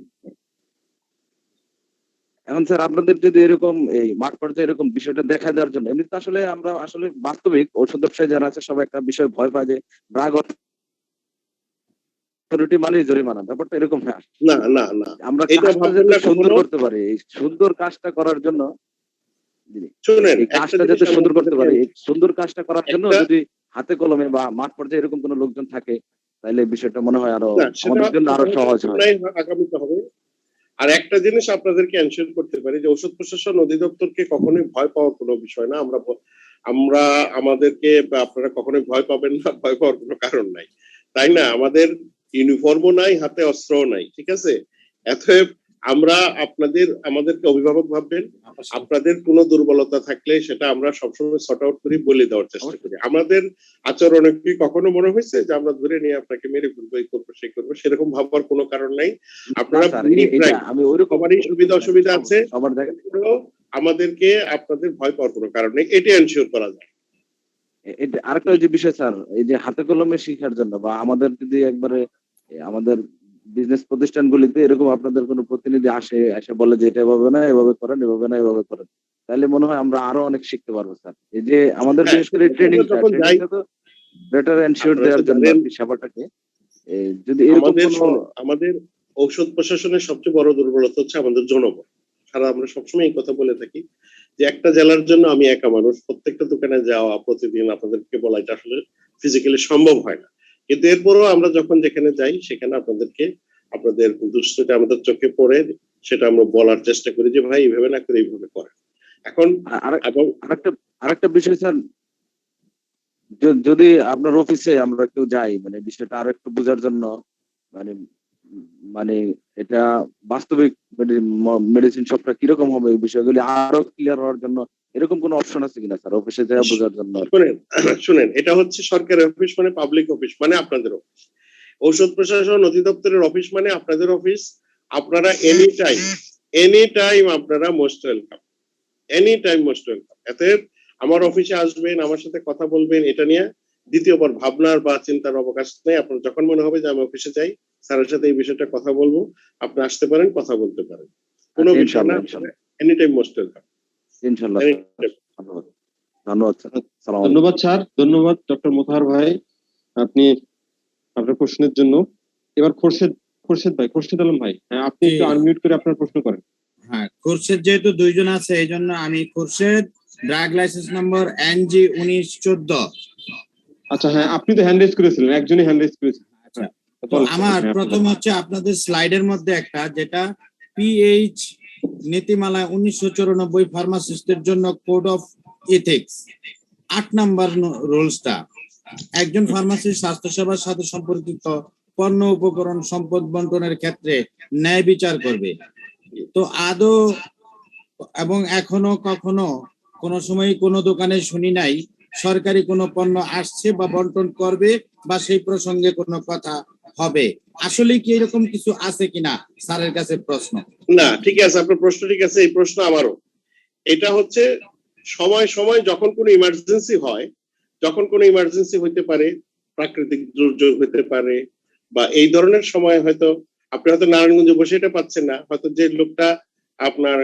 এখন স্যার আপনাদের যদি এরকম এই মাঠ পর্যায়ে এরকম বিষয়টা দেখা দেওয়ার জন্য, এমনি তো আসলে আমরা আসলে বাস্তবিক ওষুধ ব্যবসায়ী যারা আছে সবাই একটা বিষয় ভয় পায় যে ড্রাগ অথরিটি মানে জরিমানা, ব্যাপারটা এরকম না। না না না, আমরা এটা কাজটা ভাববেন যাতে না সুন্দর কখনো। করতে পারি, এই সুন্দর কাজটা করার জন্য শুনেন, এই একটা কাজটা জিনিস যাতে আমি সুন্দর করতে আপনাদেরকে- পারি, এই সুন্দর কাজটা করার জন্য একটা- যদি হাতে কলমে বা মাঠ পর্যায়ে এরকম কোনো লোকজন থাকে, তাহলে বিষয়টা মনে হয় আরো না, সেটা আমাদের জন্য আরো সহজ হয়। আগামীতে হবে। আর একটা জিনিস আপনাদেরকে এনশিওর করতে পারি যে ঔষধ প্রশাসন অধিদপ্তরকে কখনোই ভয় পাওয়ার কোনো বিষয় না। আমরা আমাদেরকে বা আপনারা কখনোই ভয় পাবেন না, ভয় পাওয়ার কোনো কারণ নাই, তাই না? আমাদের ইউনিফর্মও নাই, হাতে অস্ত্রও নাই, ঠিক আছে? অতএব আমরা আমাদেরকে অভিভাবক ভাববেন। আপনাদের কোনো দুর্বলতা থাকলে সেটা আমরা সবসময় সর্ট আউট করি, বলে দেওয়ার চেষ্টা করি। আমাদের আচরণে কি কখনো মনে হয়েছে যে আমরা ধরে নিয়ে আপনাকে মেরে ফেলবো, এই করবো সেই করবো? সেরকম ভাবার কোনো কারণ নাই। আপনারা না স্যার, আমি ওইরকম সবারই সুবিধা অসুবিধা আছে, সবার জায়গায় আমাদেরকে আপনাদের ভয় পাওয়ার কোনো কারণ নেই, এটা এনশিওর করা যায়। আরেকটা যে বিষয় স্যার, এই যে হাতে কলমে শিক্ষার জন্য বা আমাদের যদি একবারে আমাদের বিজনেস প্রতিষ্ঠানগুলিতে এরকম আপনাদের কোনো প্রতিনিধি এসে বলে যে এটা এভাবে না এভাবে করেন, এভাবে না এভাবে করেন, তাহলে মনে হয় আমরা আরো অনেক শিখতে পারবো স্যার। এই যে আমাদের বিশেষ করে ট্রেনিংটা তো বেটার এনশিওর দেওয়ার জন্য সেবাটাকে যদি এরকম আমাদের ঔষধ প্রশাসনের সবচেয়ে বড় দুর্বলতা হচ্ছে আমাদের জনবল। আমরা সবসময় এই কথা বলে থাকি যে একটা জেলার জন্য আমি একা মানুষ, প্রত্যেকটা দোকানে যাওয়া, প্রতিদিন আপনাদেরকে বলা, এটা আসলে ফিজিক্যালি সম্ভব হয় না। কিন্তু এরপরও আমরা যখন যেখানে যাই সেখানে আপনাদের দুশ্চিন্তা আমাদের চোখে পড়ে, সেটা আমরা বলার চেষ্টা করি যে ভাই এইভাবে না করে এইভাবে করেন। এখন আরেকটা বিষয় স্যার, যদি আপনার অফিসে আমরা কেউ যাই, মানে বিষয়টা আরো একটু বোঝার জন্য, মানে মানে এটা বাস্তবিক মেডিসিন শপটা কিরকম হবে, এই বিষয়গুলি আরো ক্লিয়ার হওয়ার জন্য এরকম কোনো অপশন আছে কিনা স্যার অফিসে যাওয়া বোঝার জন্য? শুনেন, এটা হচ্ছে সরকারি অফিস, মানে পাবলিক অফিস, মানে আপনাদের অফিস। ঔষধ প্রশাসন অধিদপ্তরের অফিস মানে আপনাদের অফিস। আপনারা এনি টাইম আপনারা most welcome, any time most welcome. এতে আমার অফিসে আসবেন, আমার সাথে কথা বলবেন, এটা নিয়ে দ্বিতীয়বার ভাবনার বা চিন্তার অবকাশ নেই। আপনার যখন মনে হবে যে আমি অফিসে যাই, স্যারের সাথে এই বিষয়টা কথা বলবো, আপনি আসতে পারেন, কথা বলতে পারেন, কোনো বিষয় না। Any time most welcome. ইনশাআল্লাহ, ধন্যবাদ। ধন্যবাদ স্যার। ধন্যবাদ স্যার, ধন্যবাদ ডক্টর মোতাহার ভাই আপনি আপনার প্রশ্নের জন্য। এবার খোরশেদ আলম ভাই, হ্যাঁ আপনি একটু আনমিউট করে আপনার প্রশ্ন করেন। হ্যাঁ, খোরশেদ যেহেতু দুইজন আছে এই জন্য আমি খোরশেদ, ড্রাগ লাইসেন্স নম্বর NG 1914। আচ্ছা হ্যাঁ, আপনি তো হ্যান্ড রেজ করেছিলেন, একজনই হ্যান্ড রেজ করেছিলেন। আচ্ছা, তো আমার প্রথম হচ্ছে আপনাদের স্লাইডের মধ্যে একটা যেটা PH নীতিমালা 1994 ফার্মাসিস্টের জন্য কোড অফ এথিক্স 8 নাম্বার রুলসটা, একজন ফার্মাসিস্ট স্বাস্থ্যসেবার সাথে সম্পর্কিত পণ্য উপকরণ সম্পদ বন্টনের ক্ষেত্রে ন্যায় বিচার করবে। তো আদৌ এবং এখনো কখনো কোনো সময় কোনো দোকানে শুনি নাই সরকারি কোনো পণ্য আসছে বা বন্টন করবে বা সেই প্রসঙ্গে কোনো কথা হবে। আসলে কি এরকম কিছু আছে কিনা স্যারের কাছে প্রশ্ন। না, ঠিক আছে, আপনার প্রশ্ন ঠিক আছে, এই প্রশ্ন আমারও। এটা হচ্ছে সময় সময় যখন কোনো ইমার্জেন্সি হয়, যখন কোনো ইমার্জেন্সি হইতে পারে, প্রাকৃতিক দুর্যোগ হইতে পারে, বা এই ধরনের সময় হয়তো আপনি হয়তো নারায়ণগঞ্জে বসে এটা পাচ্ছেন না, হয়তো যে লোকটা আপনার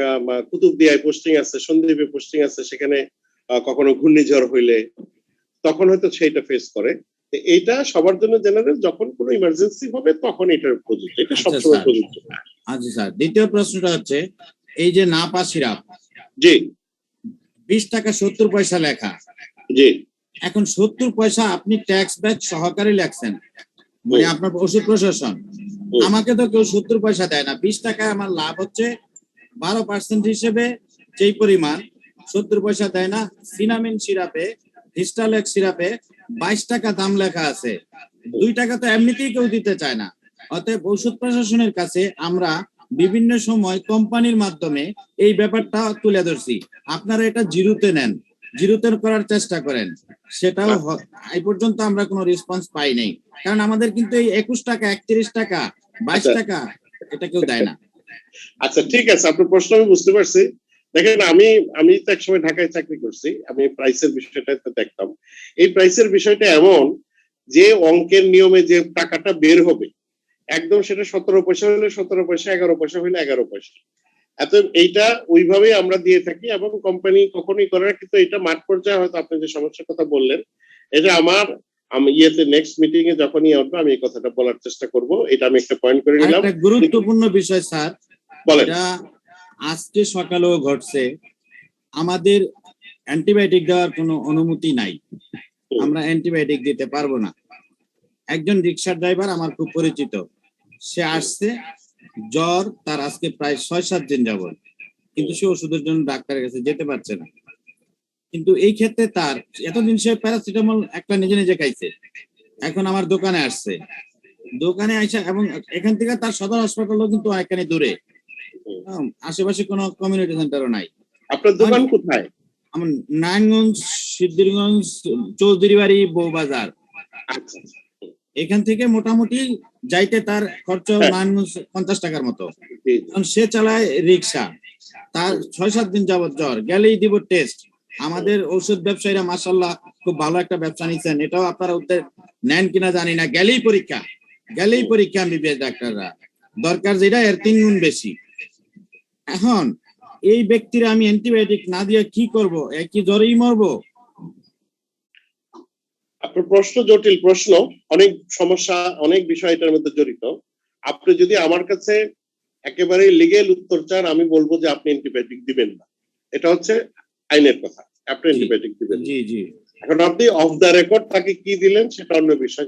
কুতুবদিয়ায় পোস্টিং আছে, সন্দ্বীপে পোস্টিং আছে, সেখানে কখনো ঘূর্ণিঝড় হইলে তখন হয়তো সেইটা ফেস করে। এইটা সবার জন্য জেনারেল, যখন কোনো ইমার্জেন্সি হবে তখন এটা প্রযোজ্য, এটা সবসময় প্রযোজ্য। আচ্ছা স্যার, দ্বিতীয় প্রশ্নটা হচ্ছে এই যে নাপা সিরাপ, জি 20 টাকা 70 পয়সা লেখা, জি, এখন 70 পয়সা আপনি ট্যাক্স ব্যাক সহকারে লেখছেন, মানে আপনার ওষুধ প্রশাসন, আমাকে তো কেউ 70 পয়সা দেয় না। 20 টাকায় আমার লাভ হচ্ছে 12% হিসেবে যেই পরিমাণ 70 পয়সা দেয় না। সিনামিন সিরাপে, হিস্টালেক্স সিরাপে 22 টাকা দাম লেখা আছে, 2 টাকা তো এমনিতেই কেউ দিতে চায় না। অতএব ওষুধ প্রশাসনের কাছে আমরা বিভিন্ন সময় কোম্পানির মাধ্যমে এই ব্যাপারটা তুলে ধরছি, আপনারা এটা জিরোতে নেন, জিরোতে করার চেষ্টা করেন, সেটাও এই পর্যন্ত আমরা কোনো রেসপন্স পাই নাই। কারণ আমাদের কিন্তু এই 21 টাকা 31 টাকা 22 টাকা এটা কেউ দেয় না। আচ্ছা ঠিক আছে, আপনার প্রশ্ন আমি বুঝতে পারছি। দেখেন, আমি তো একসময় ঢাকায় চাকরি করছি, আমি প্রাইসের বিষয়টা দেখতাম। এই প্রাইসের বিষয়টা এমন যে অঙ্কের নিয়মে যে টাকাটা বের হবে, একদম সেটা 17 পয়সা হলে 17 পয়সা, 11 পয়সা হলে 11 পয়সা। এত এইটা ওইভাবেই আমরা দিয়ে থাকি এবং কোম্পানি কখনোই করে না, কিন্তু এটা মাঠ পর্যায়ে হয়তো আপনি যে সমস্যার কথা বললেন, এটা আমি ইয়েতে নেক্সট মিটিং এ যখনই আসবে আমি এই কথাটা বলার চেষ্টা করব। এটা আমি একটা পয়েন্ট করে নিলাম। একটা গুরুত্বপূর্ণ বিষয় স্যার, বলেন। এটা আজকে সকালেও ঘটছে, আমাদের অ্যান্টিবায়োটিক দেওয়ার কোনো অনুমতি নাই, আমরা অ্যান্টিবায়োটিক দিতে পারবো না। একজন রিক্সা ড্রাইভার আমার খুব পরিচিত, সে আসছে, জ্বর তার আজকে প্রায় 6-7 দিন যাবত, কিন্তু সে ওষুধের জন্য ডাক্তারের কাছে যেতে পারছে না। কিন্তু এই ক্ষেত্রে তার এতদিন সে প্যারাসিটামল একটা নিজে নিজে খাইছে, এখন আমার দোকানে আসছে, দোকানে আইসা, এবং এখান থেকে তার সদর হাসপাতালও কিন্তু অনেকখানি দূরে, আশেপাশে কোনো কমিউনিটি সেন্টারও নাই। আপনার দোকান কোথায়? আমার নারায়ণগঞ্জ, সিদ্ধিরগঞ্জ, চৌধুরী বাড়ি, বউবাজার। আচ্ছা, এখান থেকে মোটামুটি যাইতে তার খরচ 50 টাকার মতো। জি, কারণ সে চালায় রিক্সা, তার 6-7 দিন যাবত জ্বর, গেলেই দিব টেস্ট। আমাদের ঔষধ ব্যবসায়ীরা মাশাআল্লাহ খুব ভালো একটা ব্যবসা নিচ্ছেন, এটাও আপনারা উদ্যোগ নেন কিনা জানি না, গেলেই পরীক্ষা এমবিবিএস ডাক্তাররা, দরকার যেটা এর 3 গুণ বেশি। এখন এই ব্যক্তিরা আমি অ্যান্টিবায়োটিক না দিয়ে কি করব? একই জ্বরেই মরবো? আপনার প্রশ্ন জটিল প্রশ্ন, অনেক সমস্যা, অনেক বিষয় এটার মধ্যে জড়িত। আপনি যদি আমার কাছে একেবারে লিগেল উত্তর চান, আমি বলবো যে আপনি অ্যান্টিবায়োটিক দিবেন না, এটা হচ্ছে আইনের কথা, আপনি অ্যান্টিবায়োটিক দিবেন না। জি জি। এখন আপনি অফ দ্য রেকর্ড তাকে কি দিলেন সেটা অন্য বিষয়।